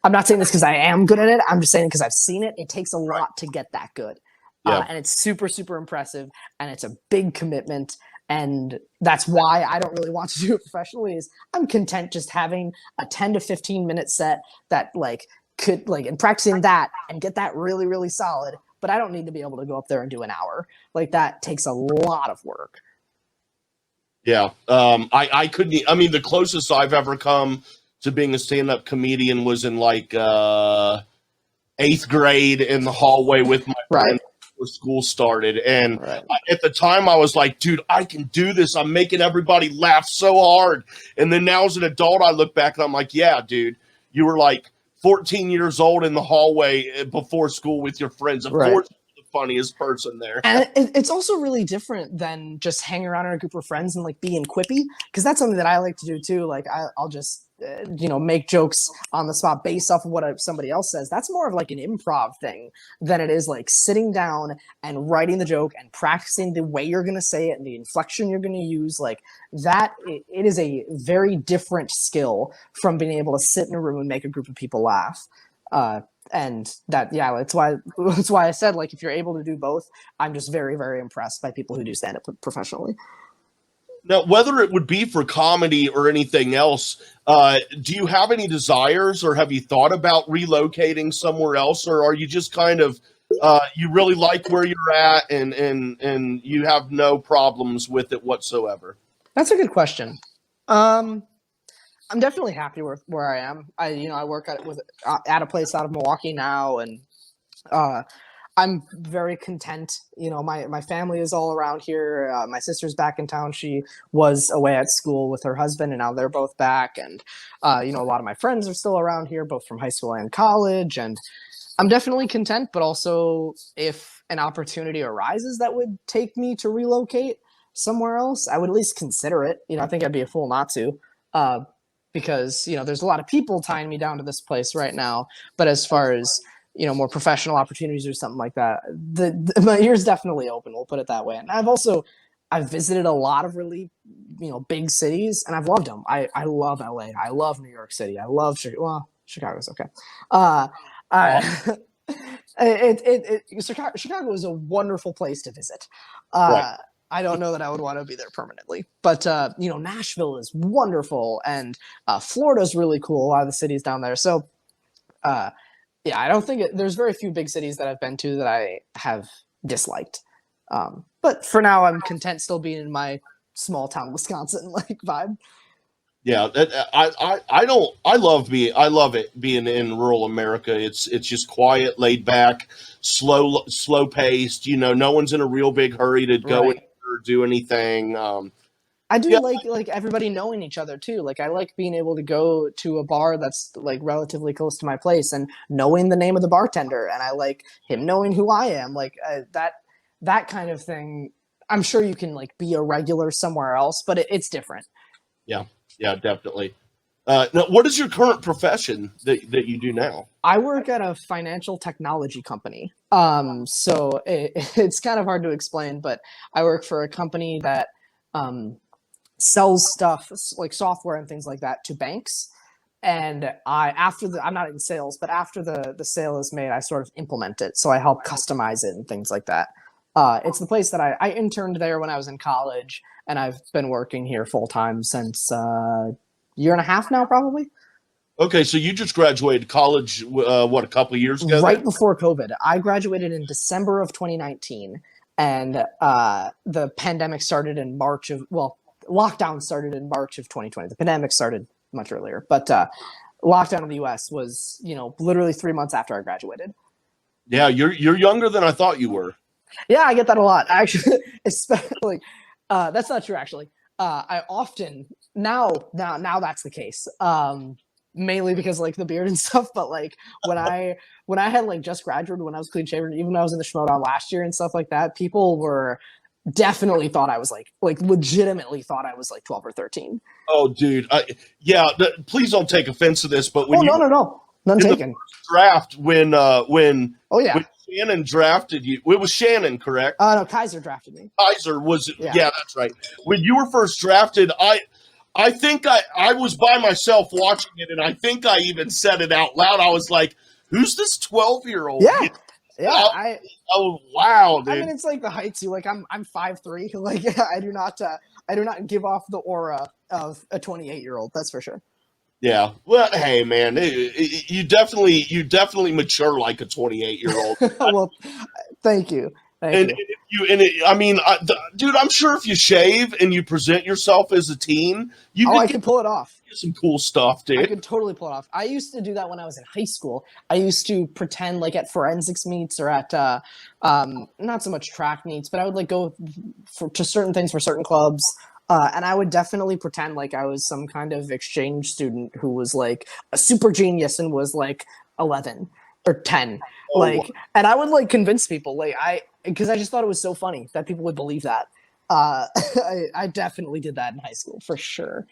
Speaker 2: I'm not saying this because I am good at it. I'm just saying because I've seen it. It takes a lot to get that good. And it's super, super impressive. And it's a big commitment. And that's why I don't really want to do it professionally. Is I'm content just having a 10 to 15 minute set that like could like, and practicing that and get that really, really solid. But I don't need to be able to go up there and do an hour. Like that takes a lot of work.
Speaker 1: Yeah. I couldn't, I mean, the closest I've ever come to being a stand-up comedian was in like 8th grade in the hallway with my friend. School started, and at the time I was like, dude, I can do this. I'm making everybody laugh so hard. And then now as an adult I look back and I'm like, yeah, dude, you were like 14 years old in the hallway before school with your friends. Of course you're the funniest person there.
Speaker 2: And it's also really different than just hanging around in a group of friends and like being quippy, because that's something that I like to do too. Like I'll just make jokes on the spot based off of what somebody else says. That's more of like an improv thing than it is like sitting down and writing the joke and practicing the way you're going to say it and the inflection you're going to use. Like that, it is a very different skill from being able to sit in a room and make a group of people laugh. And that, that's why I said, like, if you're able to do both, I'm just very, very impressed by people who do stand up professionally.
Speaker 1: Now, whether it would be for comedy or anything else, do you have any desires, or have you thought about relocating somewhere else, or are you just kind of you really like where you're at and you have no problems with it whatsoever?
Speaker 2: That's a good question. I'm definitely happy with where I am. I work at a place out of Milwaukee now, and I'm very content. My family is all around here. My sister's back in town. She was away at school with her husband, and now they're both back. And, a lot of my friends are still around here, both from high school and college. And I'm definitely content, but also if an opportunity arises that would take me to relocate somewhere else, I would at least consider it. I think I'd be a fool not to, because, there's a lot of people tying me down to this place right now. But as far as more professional opportunities or something like that, my ear's definitely open. We'll put it that way. And I've visited a lot of really, big cities, and I've loved them. I love LA. I love New York City. I love Chicago's okay. Chicago is a wonderful place to visit. I don't know that I would want to be there permanently, but Nashville is wonderful, and Florida's really cool. A lot of the cities down there. So, I don't think there's very few big cities that I've been to that I have disliked. But for now, I'm content still being in my small town Wisconsin like vibe.
Speaker 1: Yeah, I love it being in rural America. It's just quiet, laid back, slow paced. No one's in a real big hurry to go or do anything.
Speaker 2: I do like everybody knowing each other too. Like I like being able to go to a bar that's like relatively close to my place and knowing the name of the bartender, and I like him knowing who I am. Like that kind of thing. I'm sure you can like be a regular somewhere else, but it's different.
Speaker 1: Yeah, definitely. Now, what is your current profession that you do now?
Speaker 2: I work at a financial technology company. So it's kind of hard to explain, but I work for a company that sells stuff like software and things like that to banks. And I'm not in sales, but after the sale is made, I sort of implement it. So I help customize it and things like that. It's the place that I interned there when I was in college, and I've been working here full time since year and a half now, probably.
Speaker 1: Okay, so you just graduated college, what, a couple of years ago?
Speaker 2: Right before COVID. I graduated in December of 2019, and the pandemic started in lockdown started in March of 2020. The pandemic started much earlier, but lockdown in the US was, literally 3 months after I graduated.
Speaker 1: Yeah, you're younger than I thought you were.
Speaker 2: Yeah, I get that a lot. Actually, especially that's not true. Actually, I often now that's the case. Mainly because like the beard and stuff, but like when I had like just graduated, when I was clean shaven, even when I was in the Schmoedown last year and stuff like that, people were definitely thought I was like legitimately thought I was like 12 or 13.
Speaker 1: Oh, dude, please don't take offense to this, but when
Speaker 2: no, none taken.
Speaker 1: Draft when
Speaker 2: when
Speaker 1: Shannon drafted you, it was Shannon, correct?
Speaker 2: No, Kaiser drafted me.
Speaker 1: Kaiser was, yeah, that's right. When you were first drafted, I think I was by myself watching it, and I think I even said it out loud. I was like, "Who's this 12-year-old?"
Speaker 2: Yeah.
Speaker 1: Oh wow, dude.
Speaker 2: I mean, it's like the heights. You like, I'm 5'3". Like, I do not give off the aura of a 28-year-old. That's for sure.
Speaker 1: Yeah. Well, hey, man, you definitely mature like a 28-year-old.
Speaker 2: Well, thank you.
Speaker 1: Dude, I'm sure if you shave and you present yourself as a teen, I can
Speaker 2: pull it off.
Speaker 1: Some cool stuff, dude.
Speaker 2: I could totally pull it off. I used to do that when I was in high school. I used to pretend like at forensics meets or at not so much track meets, but I would like go to certain things for certain clubs. And I would definitely pretend like I was some kind of exchange student who was like a super genius and was like 11 or 10. And I would like convince people because I just thought it was so funny that people would believe that. I definitely did that in high school for sure.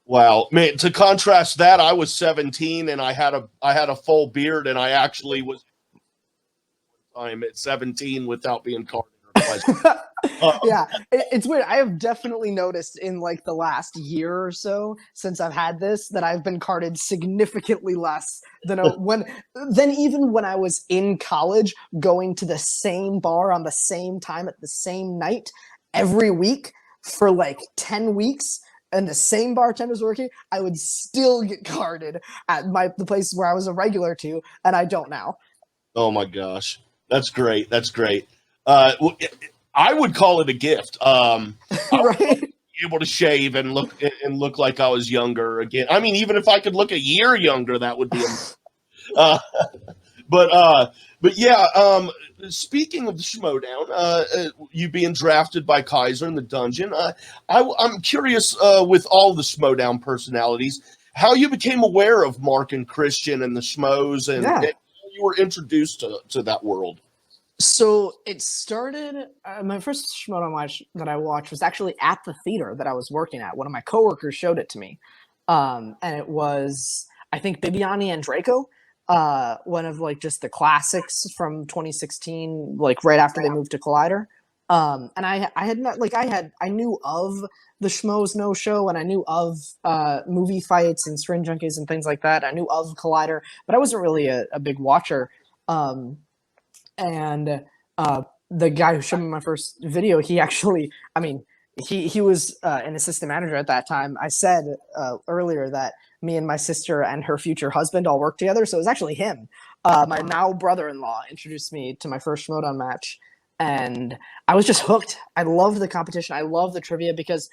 Speaker 1: Wow, man! To contrast that, I was 17 and I had a full beard, and I actually was I'm at 17 without being carded.
Speaker 2: Yeah, it's weird. I have definitely noticed in like the last year or so since I've had this that I've been carded significantly less than even when I was in college, going to the same bar on the same time at the same night every week for like 10 weeks. And the same bartender's working, I would still get carded at the places where I was a regular to, and I don't now.
Speaker 1: Oh my gosh, that's great. That's great. I would call it a gift.
Speaker 2: Right?
Speaker 1: Be able to shave and look like I was younger again. I mean, even if I could look a year younger, that would be. But yeah. Speaking of the Schmoedown, you being drafted by Kaiser in the dungeon, I'm curious with all the Schmoedown personalities, how you became aware of Mark and Christian and the Schmoes, and how you were introduced to that world.
Speaker 2: So it started. My first Schmoedown match that I watched was actually at the theater that I was working at. One of my coworkers showed it to me, and it was, I think, Bibiani and Draco. One of like just the classics from 2016, like right after they moved to Collider. And I knew of the Schmoes No Show, and I knew of movie fights and Syringe Junkies and things like that. I knew of Collider, but I wasn't really a big watcher. And the guy who showed me my first video, he actually, he was an assistant manager at that time. I said earlier that me and my sister and her future husband all worked together, so it was actually him. My now brother-in-law introduced me to my first Schmoedown match, and I was just hooked. I loved the competition. I love the trivia because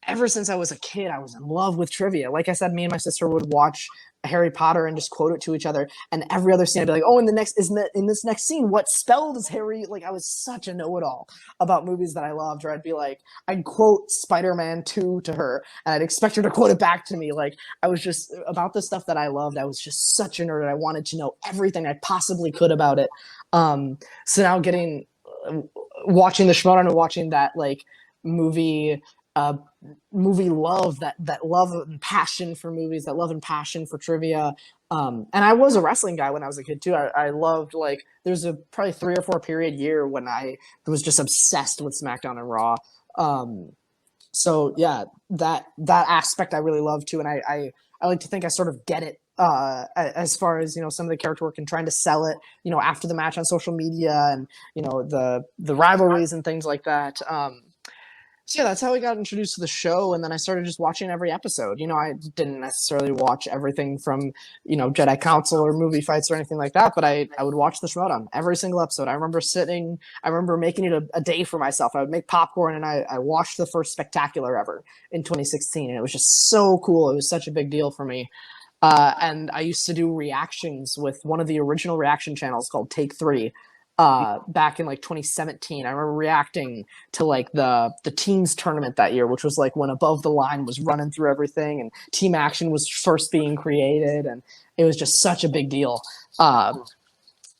Speaker 2: ever since I was a kid, I was in love with trivia. Like I said, me and my sister would watch Harry Potter and just quote it to each other. And every other scene, I'd be like, "Oh, in this next scene, what spell does Harry?" Like, I was such a know-it-all about movies that I loved. Or I'd be like, I'd quote Spider-Man 2 to her, and I'd expect her to quote it back to me. Like, I was just about the stuff that I loved. I was just such a nerd. I wanted to know everything I possibly could about it. So now watching the Schmoedown and watching that like movie love, that love and passion for movies, that love and passion for trivia. And I was a wrestling guy when I was a kid too. I loved, like, there's a probably 3 or 4 period year when I was just obsessed with SmackDown and Raw. So yeah, that aspect I really love too. And I like to think I sort of get it as far as, some of the character work and trying to sell it, after the match on social media and, the rivalries and things like that. So yeah, that's how I got introduced to the show, and then I started just watching every episode. I didn't necessarily watch everything from, Jedi Council or movie fights or anything like that, but I would watch the Schmoedown every single episode. I remember making it a day for myself. I would make popcorn, and I watched the first Spectacular ever in 2016, and it was just so cool. It was such a big deal for me. And I used to do reactions with one of the original reaction channels called Take 3. Back in like 2017, I remember reacting to like the teams tournament that year, which was like when Above the Line was running through everything and Team Action was first being created, and it was just such a big deal. And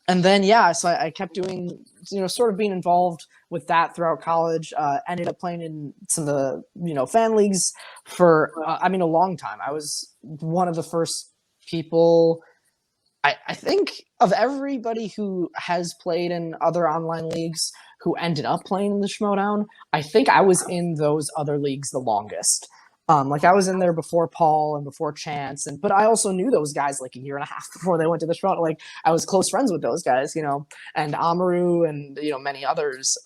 Speaker 2: then so I kept doing, sort of being involved with that throughout college. Ended up playing in some of the fan leagues for a long time. I was one of the first people, I think, of everybody who has played in other online leagues who ended up playing in the Schmoedown. I think I was in those other leagues the longest. Like, I was in there before Paul and before Chance, but I also knew those guys like a year and a half before they went to the Schmoedown. Like, I was close friends with those guys, and Amaru and many others.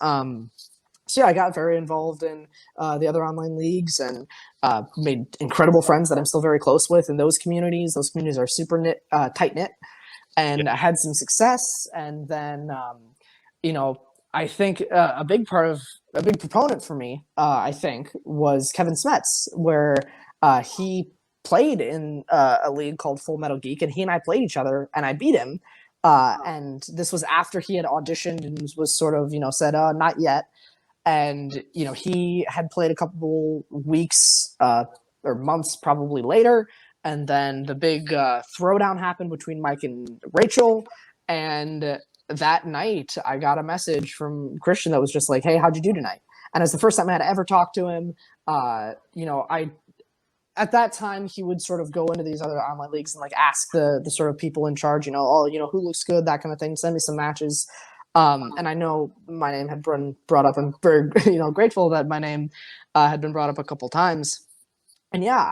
Speaker 2: So yeah, I got very involved in the other online leagues and made incredible friends that I'm still very close with in those communities. Those communities are super tight knit, and I had some success. And then, I think a big proponent for me, I think, was Kevin Smets, where he played in a league called Full Metal Geek, and he and I played each other, and I beat him. And this was after he had auditioned and was sort of, said, not yet. And, he had played a couple weeks or months probably later. And then the big throwdown happened between Mike and Rachel. And that night, I got a message from Christian that was just like, "Hey, how'd you do tonight?" And it was the first time I had ever talked to him. At that time, he would sort of go into these other online leagues and like ask the sort of people in charge, who looks good, that kind of thing, send me some matches. And I know my name had been brought up. I'm very, grateful that my name had been brought up a couple times. And yeah,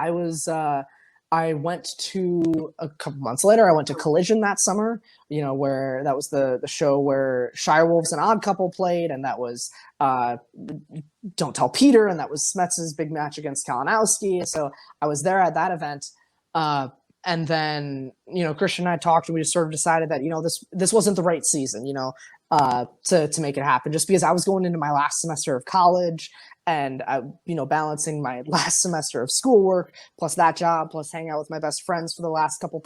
Speaker 2: I went to, a couple months later, I went to Collision that summer, where that was the show where Shirewolves and Odd Couple played, and that was Don't Tell Peter, and that was Smets's big match against Kalinowski. So I was there at that event. And then, Christian and I talked, and we just sort of decided that, this wasn't the right season, to make it happen, just because I was going into my last semester of college, and balancing my last semester of schoolwork plus that job plus hang out with my best friends for the last couple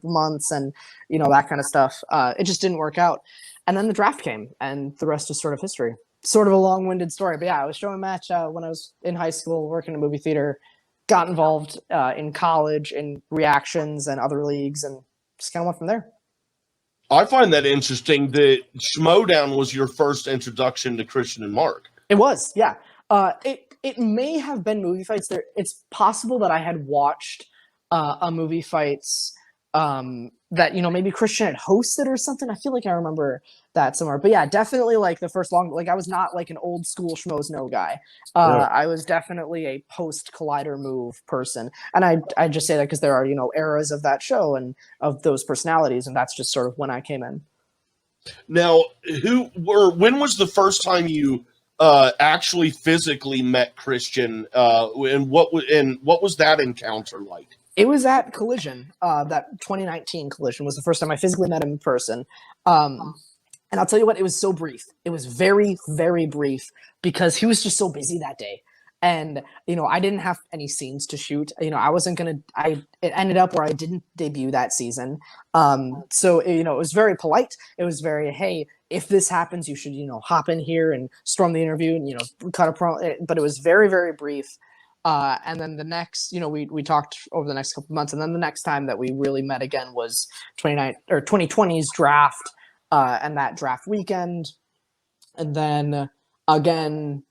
Speaker 2: months and that kind of stuff. It just didn't work out. And then the draft came, and the rest is sort of history. Sort of a long-winded story, but yeah, I was showing a match when I was in high school, working in a movie theater, got involved in college in reactions and other leagues, and just kind of went from there.
Speaker 1: I find that interesting that Schmoedown was your first introduction to Christian and Mark.
Speaker 2: It was, yeah. It may have been movie fights. It's possible that I had watched a movie fights that maybe Christian had hosted or something. I feel like I remember that somewhere. But yeah, definitely like the first I was not like an old school Schmoes No guy. Yeah. I was definitely a post Collider Move person, and I just say that because there are eras of that show and of those personalities, and that's just sort of when I came in.
Speaker 1: Now, when was the first time you actually physically met Christian, and what was that encounter like?
Speaker 2: It was at Collision. That 2019 Collision was the first time I physically met him in person. And I'll tell you what, it was so brief. It was very, very brief because he was just so busy that day. And, I didn't have any scenes to shoot. I wasn't going to, it ended up where I didn't debut that season. So, it was very polite. It was very, hey, if this happens, you should, hop in here and storm the interview and, cut a promo. But it was very, very brief. And then the next, we talked over the next couple of months. And then the next time that we really met again was 2020's draft, and that draft weekend. And then again,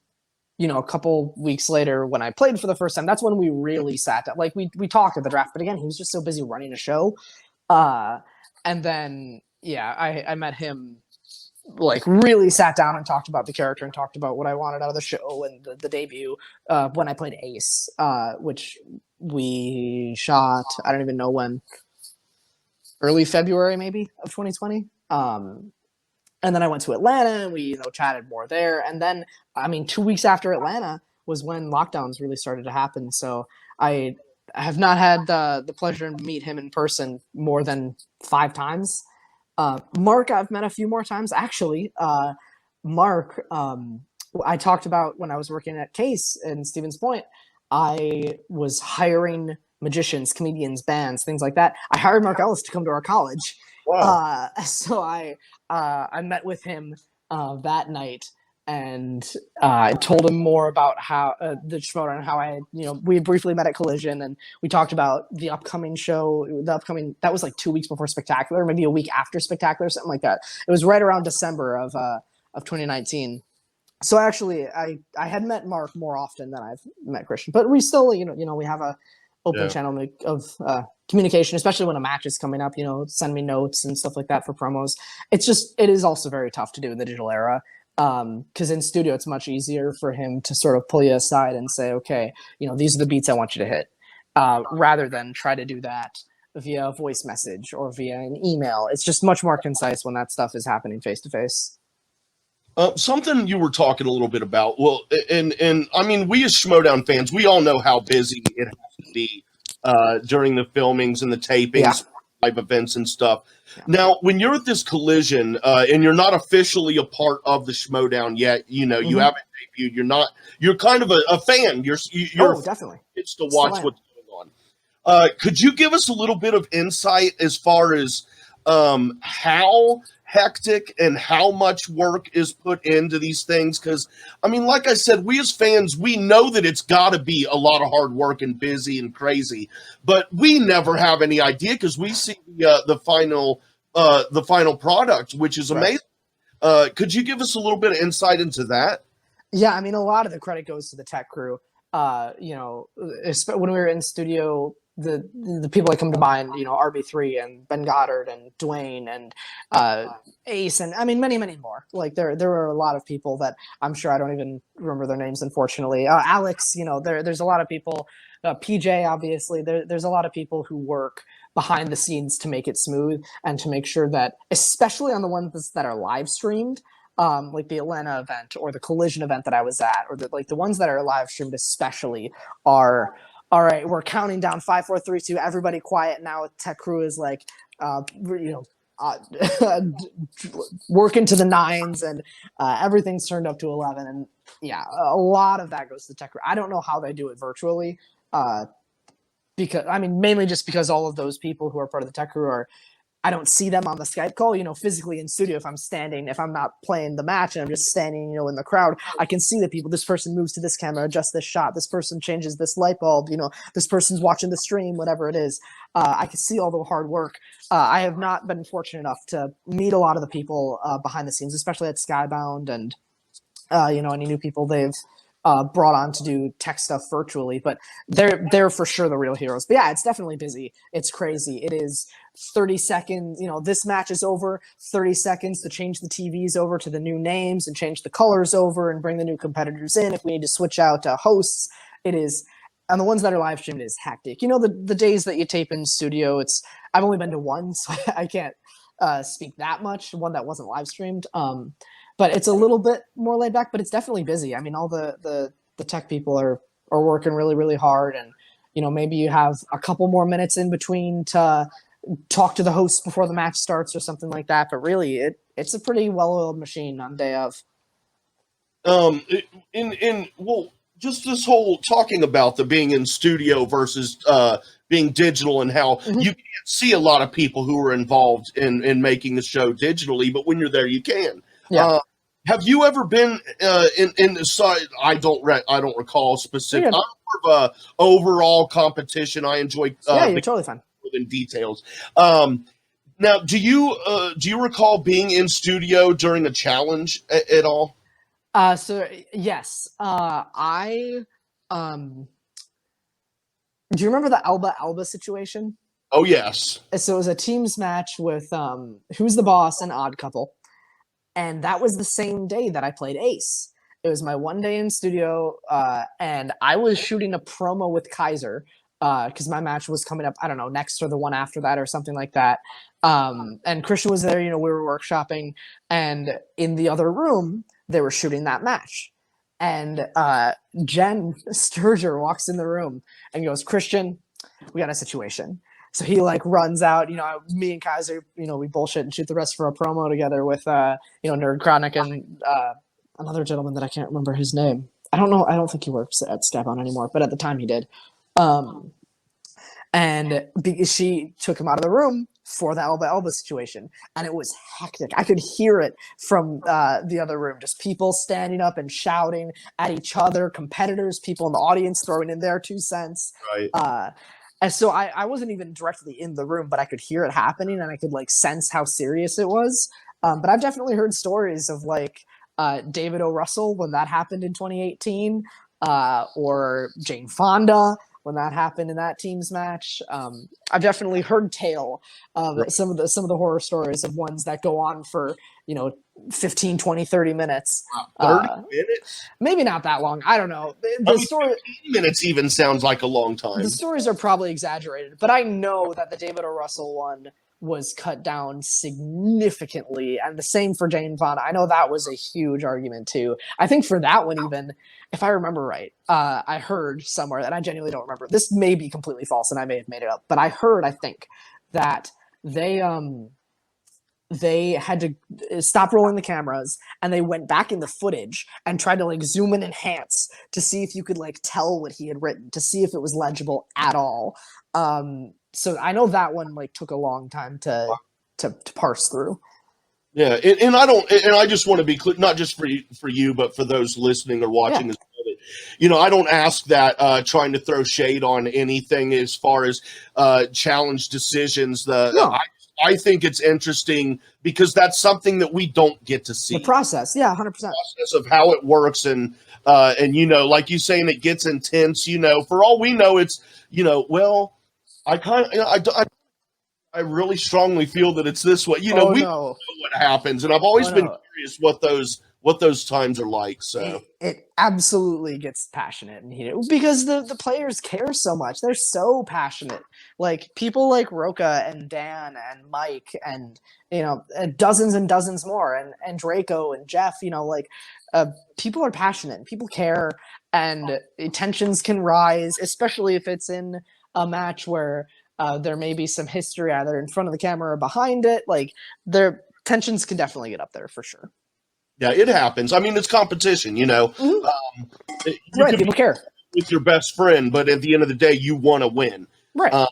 Speaker 2: a couple weeks later when I played for the first time, that's when we really sat down. Like we talked at the draft, but again, he was just so busy running a show. And then, I met him, like really sat down and talked about the character and talked about what I wanted out of the show and the debut, when I played Ace, which we shot, I don't even know when, early February, maybe, of 2020. And then I went to Atlanta and we, chatted more there. And then, 2 weeks after Atlanta was when lockdowns really started to happen. So I have not had the pleasure to meet him in person more than 5 times. Mark, I've met a few more times. Actually, Mark, I talked about when I was working at Case in Stevens Point, I was hiring magicians, comedians, bands, things like that. I hired Mark Ellis to come to our college. Wow. So I met with him that night, and I told him more about how the Schmoedown and how we briefly met at Collision, and we talked about the upcoming show. That was like 2 weeks before Spectacular, maybe a week after Spectacular, something like that. It was right around December of 2019. So actually, I had met Mark more often than I've met Christian, but we still, we have a open channel of communication, especially when a match is coming up, send me notes and stuff like that for promos. It is also very tough to do in the digital era. Because in studio, it's much easier for him to sort of pull you aside and say, okay, these are the beats I want you to hit, rather than try to do that via a voice message or via an email. It's just much more concise when that stuff is happening face to face.
Speaker 1: Something you were talking a little bit about, well, and we as Schmoedown fans, we all know how busy it has to be during the filmings and the tapings, live events and stuff. Yeah. Now, when you're at this Collision, and you're not officially a part of the Schmoedown yet, you haven't debuted. You're kind of a fan. You're
Speaker 2: definitely.
Speaker 1: It's to watch what's going on. Could you give us a little bit of insight as far as how hectic and how much work is put into these things? Because like I said, we as fans, we know that it's got to be a lot of hard work and busy and crazy, but we never have any idea because we see the final product, which is amazing. Could you give us a little bit of insight into that?
Speaker 2: Yeah, a lot of the credit goes to the tech crew. When we were in studio, the people that come to mind, RB3 and Ben Goddard and Dwayne and Ace and many, many more. Like there were a lot of people that I'm sure I don't even remember their names, unfortunately. Alex, there's a lot of people. PJ, obviously, there's a lot of people who work behind the scenes to make it smooth and to make sure that, especially on the ones that are live streamed, like the Atlanta event or the Collision event that I was at, or the ones that are live streamed especially are, all right, we're counting down 5, 4, 3, 2, everybody quiet now. Tech crew is like, working to the 9s, and everything's turned up to 11. And a lot of that goes to the tech crew. I don't know how they do it virtually, because mainly just because all of those people who are part of the tech crew I don't see them on the Skype call, physically in studio. If I'm not playing the match and I'm just standing, in the crowd, I can see the people. This person moves to this camera, adjusts this shot. This person changes this light bulb, this person's watching the stream, whatever it is. I can see all the hard work. I have not been fortunate enough to meet a lot of the people behind the scenes, especially at Skybound and, any new people they've brought on to do tech stuff virtually, but they're for sure the real heroes. But it's definitely busy. It's crazy. It is 30 seconds. This match is over. 30 seconds to change the TVs over to the new names and change the colors over and bring the new competitors in. If we need to switch out hosts, it is. And the ones that are live streamed is hectic. The days that you tape in studio, I've only been to one, so I can't speak that much. One that wasn't live streamed. But it's a little bit more laid back, but it's definitely busy. All the tech people are working really, really hard. And, maybe you have a couple more minutes in between to talk to the hosts before the match starts or something like that. But really, it's a pretty well-oiled machine on day of.
Speaker 1: just this whole talking about the being in studio versus being digital, and how you can't see a lot of people who are involved in making the show digitally, but when you're there, you can.
Speaker 2: Yeah.
Speaker 1: Have you ever been in the side? I don't recall specific. I'm more of a overall competition. I enjoy.
Speaker 2: You're totally fine.
Speaker 1: Than details. Now, do you recall being in studio during a challenge at all?
Speaker 2: So yes, I do you remember the Alba situation?
Speaker 1: Oh yes.
Speaker 2: So it was a teams match with Who's the Boss and Odd Couple, and that was the same day that I played Ace. It was my one day in studio, and I was shooting a promo with Kaiser because my match was coming up. I don't know, next or the one after that or something like that. And Christian was there. You know, we were workshopping, and in the other room they were shooting that match. And Jen Sturger walks in the room and goes, "Christian, we got a situation." So he like runs out, you know, me and Kaiser, you know, we bullshit and shoot the rest for a promo together with, you know, Nerd Chronic and another gentleman that I can't remember his name. I don't know. I don't think he works at Step On anymore, but at the time he did. And she took him out of the room for the Elba situation, and it was hectic. I could hear it from the other room, just people standing up and shouting at each other, competitors, people in the audience throwing in their 2 cents.
Speaker 1: Right.
Speaker 2: And so I wasn't even directly in the room, but I could hear it happening, and I could like sense how serious it was. But I've definitely heard stories of like David O. Russell when that happened in 2018, or Jane Fonda when that happened in that team's match. I've definitely heard tale of some of the horror stories of ones that go on for, you know, 15, 20, 30 minutes.
Speaker 1: 30 minutes?
Speaker 2: Maybe not that long. I don't know. The story
Speaker 1: 15 minutes even sounds like a long time.
Speaker 2: The stories are probably exaggerated, but I know that the David O. Russell one was cut down significantly, and the same for Jane Fonda. I know that was a huge argument too. I think for that one, even if I remember right, I heard somewhere, and I genuinely don't remember. This may be completely false, and I may have made it up, but I think that they had to stop rolling the cameras, and they went back in the footage and tried to like zoom and enhance to see if you could like tell what he had written, to see if it was legible at all. So I know that one like took a long time to parse through.
Speaker 1: Yeah, and I just want to be clear, not just for you, but for those listening or watching as well. That, you know, I don't ask that trying to throw shade on anything as far as challenge decisions. I think it's interesting because that's something that we don't get to see.
Speaker 2: The process, 100%.
Speaker 1: Process of how it works, and you know, like you saying, it gets intense. You know, for all we know, it's, you know, well, I really strongly feel that it's this way. You know, we don't know what happens, and I've always been curious what those times are like. So
Speaker 2: it absolutely gets passionate and heated because the players care so much. They're so passionate. Like people like Roca and Dan and Mike and, you know, dozens and dozens more, and Draco and Jeff. You know, like people are passionate and people care, and tensions can rise, especially if it's in a match where there may be some history either in front of the camera or behind it. Like their tensions can definitely get up there for sure.
Speaker 1: Yeah, it happens. I mean, it's competition, you know.
Speaker 2: Mm-hmm. Right, people care
Speaker 1: with your best friend, but at the end of the day, you want to win.
Speaker 2: Right.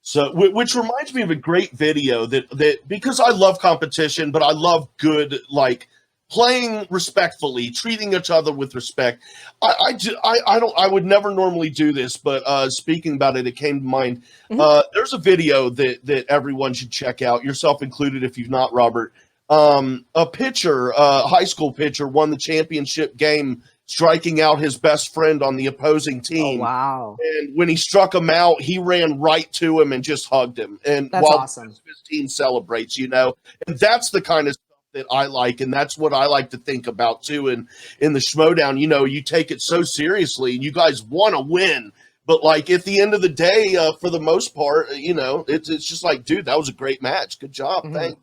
Speaker 1: So, which reminds me of a great video that because I love competition, but I love good, like, playing respectfully, treating each other with respect. I would never normally do this, but speaking about it, it came to mind. Mm-hmm. There's a video that everyone should check out, yourself included if you've not, Robert. A pitcher, high school pitcher, won the championship game, striking out his best friend on the opposing team.
Speaker 2: Oh, wow.
Speaker 1: And when he struck him out, he ran right to him and just hugged him. And
Speaker 2: that's
Speaker 1: while
Speaker 2: awesome.
Speaker 1: His team celebrates, you know, and that's the kind of stuff that I like, and that's what I like to think about too. And in the Schmoedown, you know, you take it so seriously, and you guys want to win, but like at the end of the day, for the most part, you know, it's just like, dude, that was a great match. Good job,
Speaker 2: Mm-hmm.
Speaker 1: thanks.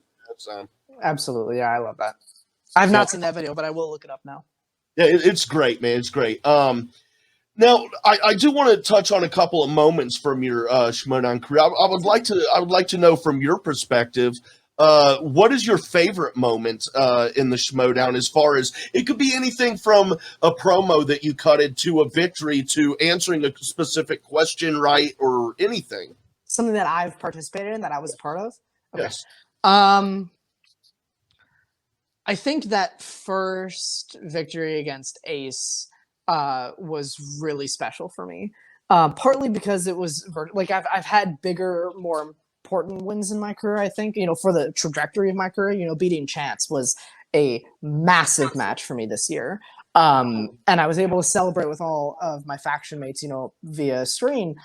Speaker 2: Absolutely, yeah, I love that. I've not seen that video, but I will look it up now.
Speaker 1: Yeah, it's great, man. It's great. Now, I do want to touch on a couple of moments from your Schmoedown career. I would like to know from your perspective. What is your favorite moment in the Schmoedown? As far as it could be anything from a promo that you cutted to a victory to answering a specific question right or anything.
Speaker 2: Something that I've participated in that I was a part of. Okay.
Speaker 1: Yes.
Speaker 2: I think that first victory against Ace was really special for me. Partly because it was like I've had bigger, more important wins in my career. I think for the trajectory of my career, beating Chance was a massive match for me this year. And I was able to celebrate with all of my faction mates, via screen.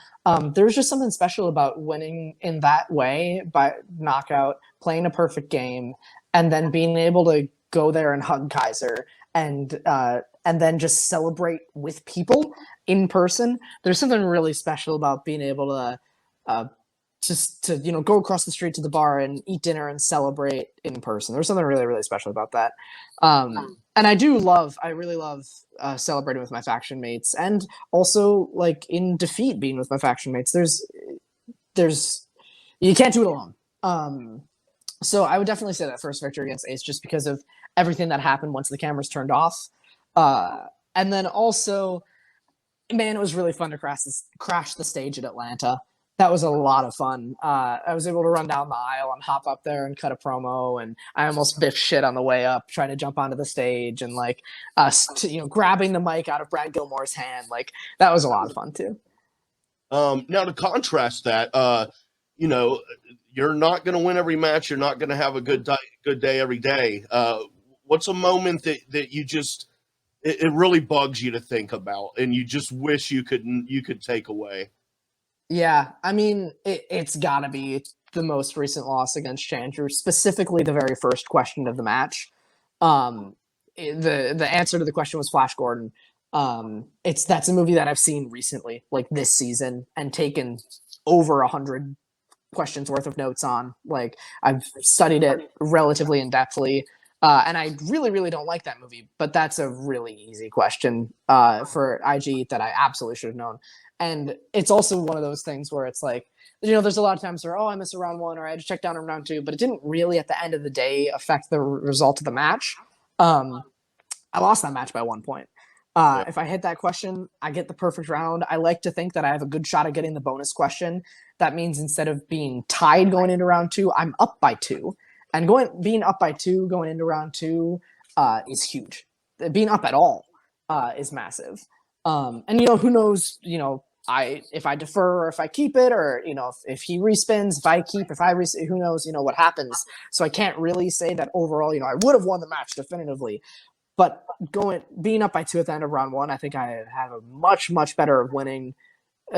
Speaker 2: There's just something special about winning in that way by knockout, playing a perfect game, and then being able to go there and hug Kaiser and then just celebrate with people in person. There's something really special about being able to just to go across the street to the bar and eat dinner and celebrate in person. There's something really, really special about that. And I really love celebrating with my faction mates, and also like in defeat being with my faction mates. There's you can't do it alone. So I would definitely say that first victory against Ace, just because of everything that happened once the cameras turned off. And then also, man, it was really fun to crash the stage at Atlanta. That was a lot of fun. I was able to run down the aisle and hop up there and cut a promo, and I almost biffed shit on the way up trying to jump onto the stage, and grabbing the mic out of Brad Gilmore's hand. Like, that was a lot of fun too.
Speaker 1: Now to contrast that, you're not going to win every match. You're not going to have a good day every day. What's a moment that you just it really bugs you to think about, and you just wish you could take away?
Speaker 2: Yeah, I mean, it's got to be the most recent loss against Chandru, specifically the very first question of the match. The answer to the question was Flash Gordon. That's a movie that I've seen recently, like this season, and taken over 100 questions worth of notes on. Like, I've studied it relatively in depthly, and I really, really don't like that movie, but that's a really easy question for IG that I absolutely should have known. And it's also one of those things where it's like, there's a lot of times where, I missed a round one, or I had to check down in round two, but it didn't really at the end of the day affect the result of the match. I lost that match by 1 point. If I hit that question, I get the perfect round. I like to think that I have a good shot at getting the bonus question. That means instead of being tied going into round two, I'm up by 2. And being up by 2 going into round 2 is huge. Being up at all is massive. And who knows, if I defer or if I keep it, or if he respins, if I keep, who knows, what happens. So I can't really say that overall, I would have won the match definitively. But being up by 2 at the end of round 1, I think I have a much, much better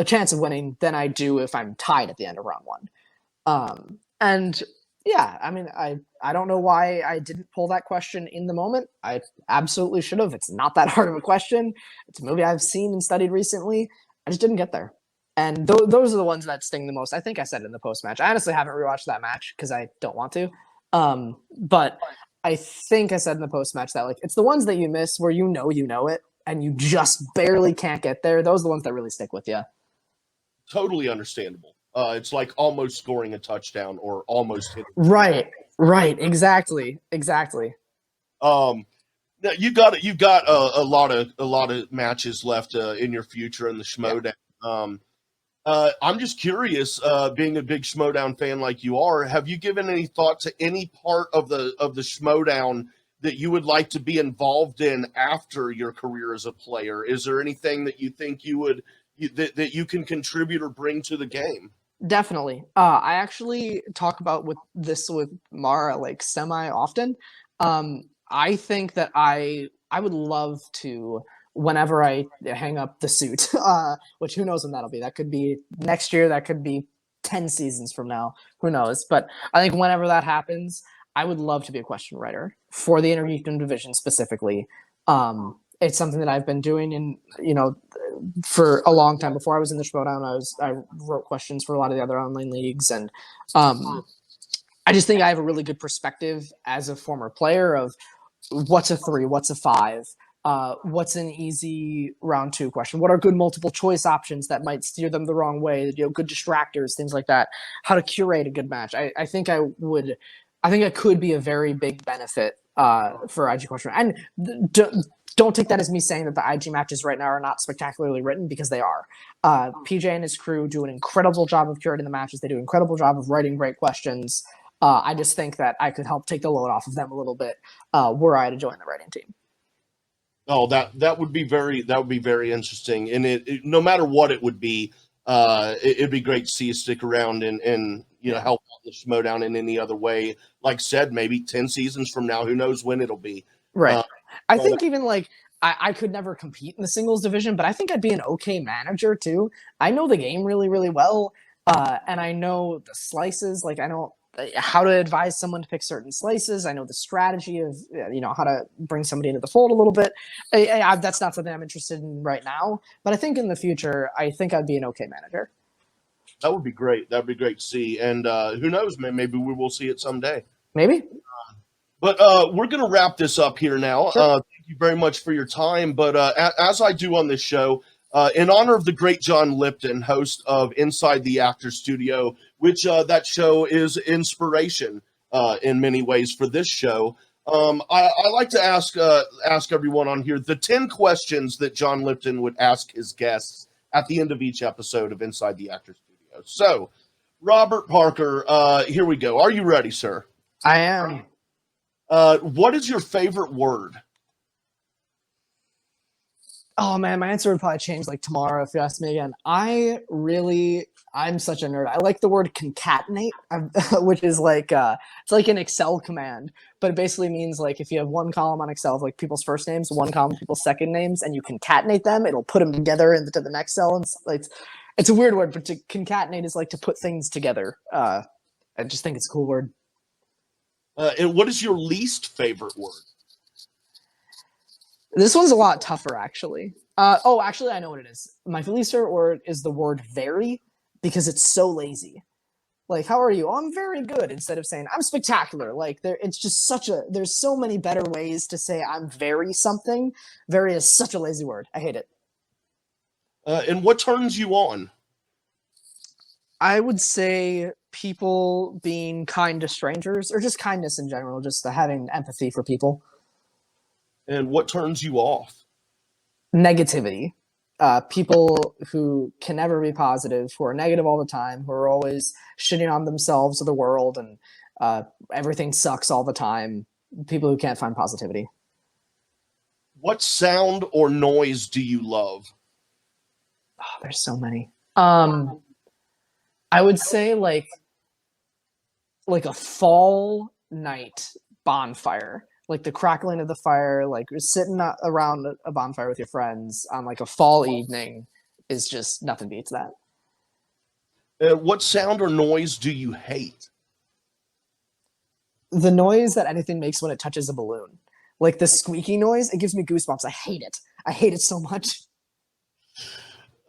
Speaker 2: chance of winning than I do if I'm tied at the end of round 1. And yeah, I mean, I don't know why I didn't pull that question in the moment. I absolutely should have. It's not that hard of a question. It's a movie I've seen and studied recently. I just didn't get there. And those are the ones that sting the most. I think I said it in the post-match. I honestly haven't rewatched that match because I don't want to. But I think I said in the post-match that, like, it's the ones that you miss where you know it, and you just barely can't get there. Those are the ones that really stick with you.
Speaker 1: Totally understandable. It's like almost scoring a touchdown or almost hitting.
Speaker 2: Right. Exactly.
Speaker 1: Now you've got a lot of matches left in your future in the Schmoedown. I'm just curious, being a big Schmoedown fan like you are, have you given any thought to any part of the Schmoedown that you would like to be involved in after your career as a player? Is there anything that you think that you can contribute or bring to the game?
Speaker 2: Definitely. I actually talk about with Mara like semi often. I think that I would love to, whenever I hang up the suit, which who knows when that'll be. That could be next year. That could be 10 seasons from now. Who knows? But I think whenever that happens, I would love to be a question writer for the Intergeekdom division specifically. It's something that I've been doing for a long time. Before I was in the Schmoedown, I wrote questions for a lot of the other online leagues, and I just think I have a really good perspective as a former player of what's a 3, what's a 5, what's an easy round 2 question, what are good multiple choice options that might steer them the wrong way, good distractors, things like that, how to curate a good match. I think I would I think it could be a very big benefit for IG question. And don't take that as me saying that the IG matches right now are not spectacularly written, because they are. PJ and his crew do an incredible job of curating the matches. They do an incredible job of writing great questions. I just think that I could help take the load off of them a little bit were I to join the writing team.
Speaker 1: Oh, that would be very interesting. And it no matter what it would be, it'd be great to see you stick around and help out the Schmoedown in any other way. Like I said, maybe 10 seasons from now, who knows when it'll be.
Speaker 2: Right. I think even like I could never compete in the singles division, but I think I'd be an okay manager too. I know the game really, really well. And I know the slices. Like I know how to advise someone to pick certain slices. I know the strategy of how to bring somebody into the fold a little bit. That's not something I'm interested in right now, but I think in the future, I think I'd be an okay manager.
Speaker 1: That would be great. That'd be great to see. And who knows, man, maybe we will see it someday.
Speaker 2: Maybe.
Speaker 1: But we're going to wrap this up here now.
Speaker 2: Sure.
Speaker 1: Thank you very much for your time. But as I do on this show, in honor of the great John Lipton, host of Inside the Actor Studio, which that show is inspiration in many ways for this show, I like to ask everyone on here the 10 questions that John Lipton would ask his guests at the end of each episode of Inside the Actor Studio. So, Robert Parker, here we go. Are you ready, sir?
Speaker 2: I am.
Speaker 1: What is your favorite word?
Speaker 2: Oh man, my answer would probably change like tomorrow if you asked me again. I'm such a nerd. I like the word concatenate, which is like it's like an Excel command, but it basically means like if you have one column on Excel of like people's first names, one column of people's second names, and you concatenate them, it'll put them together into the next cell. And it's a weird word, but to concatenate is like to put things together. I just think it's a cool word.
Speaker 1: And what is your least favorite word?
Speaker 2: This one's a lot tougher, actually. Actually, I know what it is. My least favorite word is the word very, because it's so lazy. Like, how are you? Oh, I'm very good, instead of saying I'm spectacular. Like, it's just there's so many better ways to say I'm very something. Very is such a lazy word. I hate it.
Speaker 1: And what turns you on?
Speaker 2: I would say people being kind to strangers, or just kindness in general, just having empathy for people.
Speaker 1: And what turns you off?
Speaker 2: Negativity. People who can never be positive, who are negative all the time, who are always shitting on themselves or the world, and everything sucks all the time. People who can't find positivity.
Speaker 1: What sound or noise do you love?
Speaker 2: Oh, there's so many. I would say like a fall night bonfire. Like the crackling of the fire, like sitting around a bonfire with your friends on like a fall evening is just nothing beats that.
Speaker 1: What sound or noise do you hate?
Speaker 2: The noise that anything makes when it touches a balloon. Like the squeaky noise, it gives me goosebumps. I hate it. I hate it so much.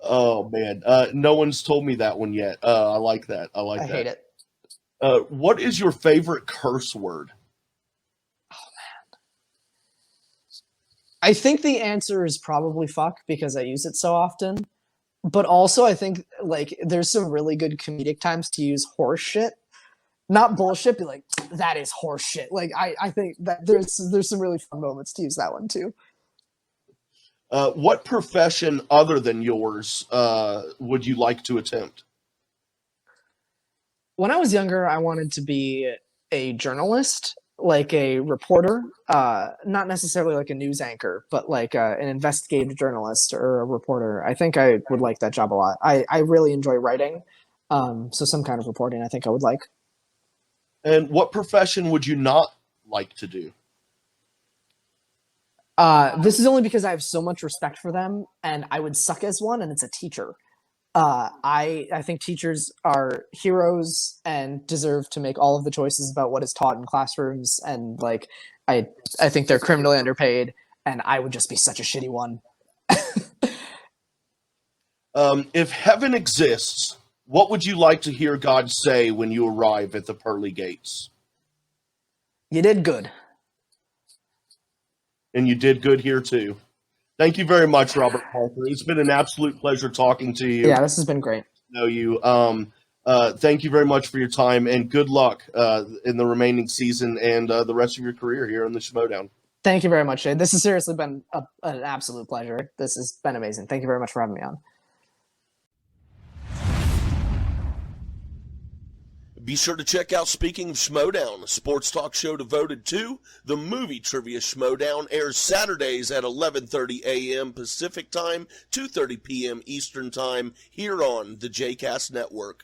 Speaker 1: Oh, man. No one's told me that one yet. I like that. I
Speaker 2: hate it.
Speaker 1: What is your favorite curse word?
Speaker 2: I think the answer is probably fuck, because I use it so often. But also I think like there's some really good comedic times to use horse shit. Not bullshit, be like, that is horse shit. Like I think that there's some really fun moments to use that one too.
Speaker 1: What profession other than yours would you like to attempt?
Speaker 2: When I was younger, I wanted to be a journalist, like a reporter, not necessarily like a news anchor, but like an investigative journalist or a reporter. I think I would like that job a lot. I really enjoy writing, so some kind of reporting I think I would like.
Speaker 1: And what profession would you not like to do?
Speaker 2: This is only because I have so much respect for them, and I would suck as one, and it's a teacher. I think teachers are heroes and deserve to make all of the choices about what is taught in classrooms, and like I think they're criminally underpaid, and I would just be such a shitty one.
Speaker 1: If heaven exists, what would you like to hear God say when you arrive at the pearly gates?
Speaker 2: You did good.
Speaker 1: And you did good here too. Thank you very much, Robert Parker. It's been an absolute pleasure talking to you.
Speaker 2: Yeah, this has been great.
Speaker 1: Know you. Thank you very much for your time, and good luck in the remaining season and the rest of your career here in the Schmoedown.
Speaker 2: Thank you very much, Jay. This has seriously been an absolute pleasure. This has been amazing. Thank you very much for having me on.
Speaker 3: Be sure to check out Speaking of Schmoedown, a sports talk show devoted to the movie trivia. Schmoedown airs Saturdays at 11:30 a.m. Pacific Time, 2:30 p.m. Eastern Time, here on the Jcast Network.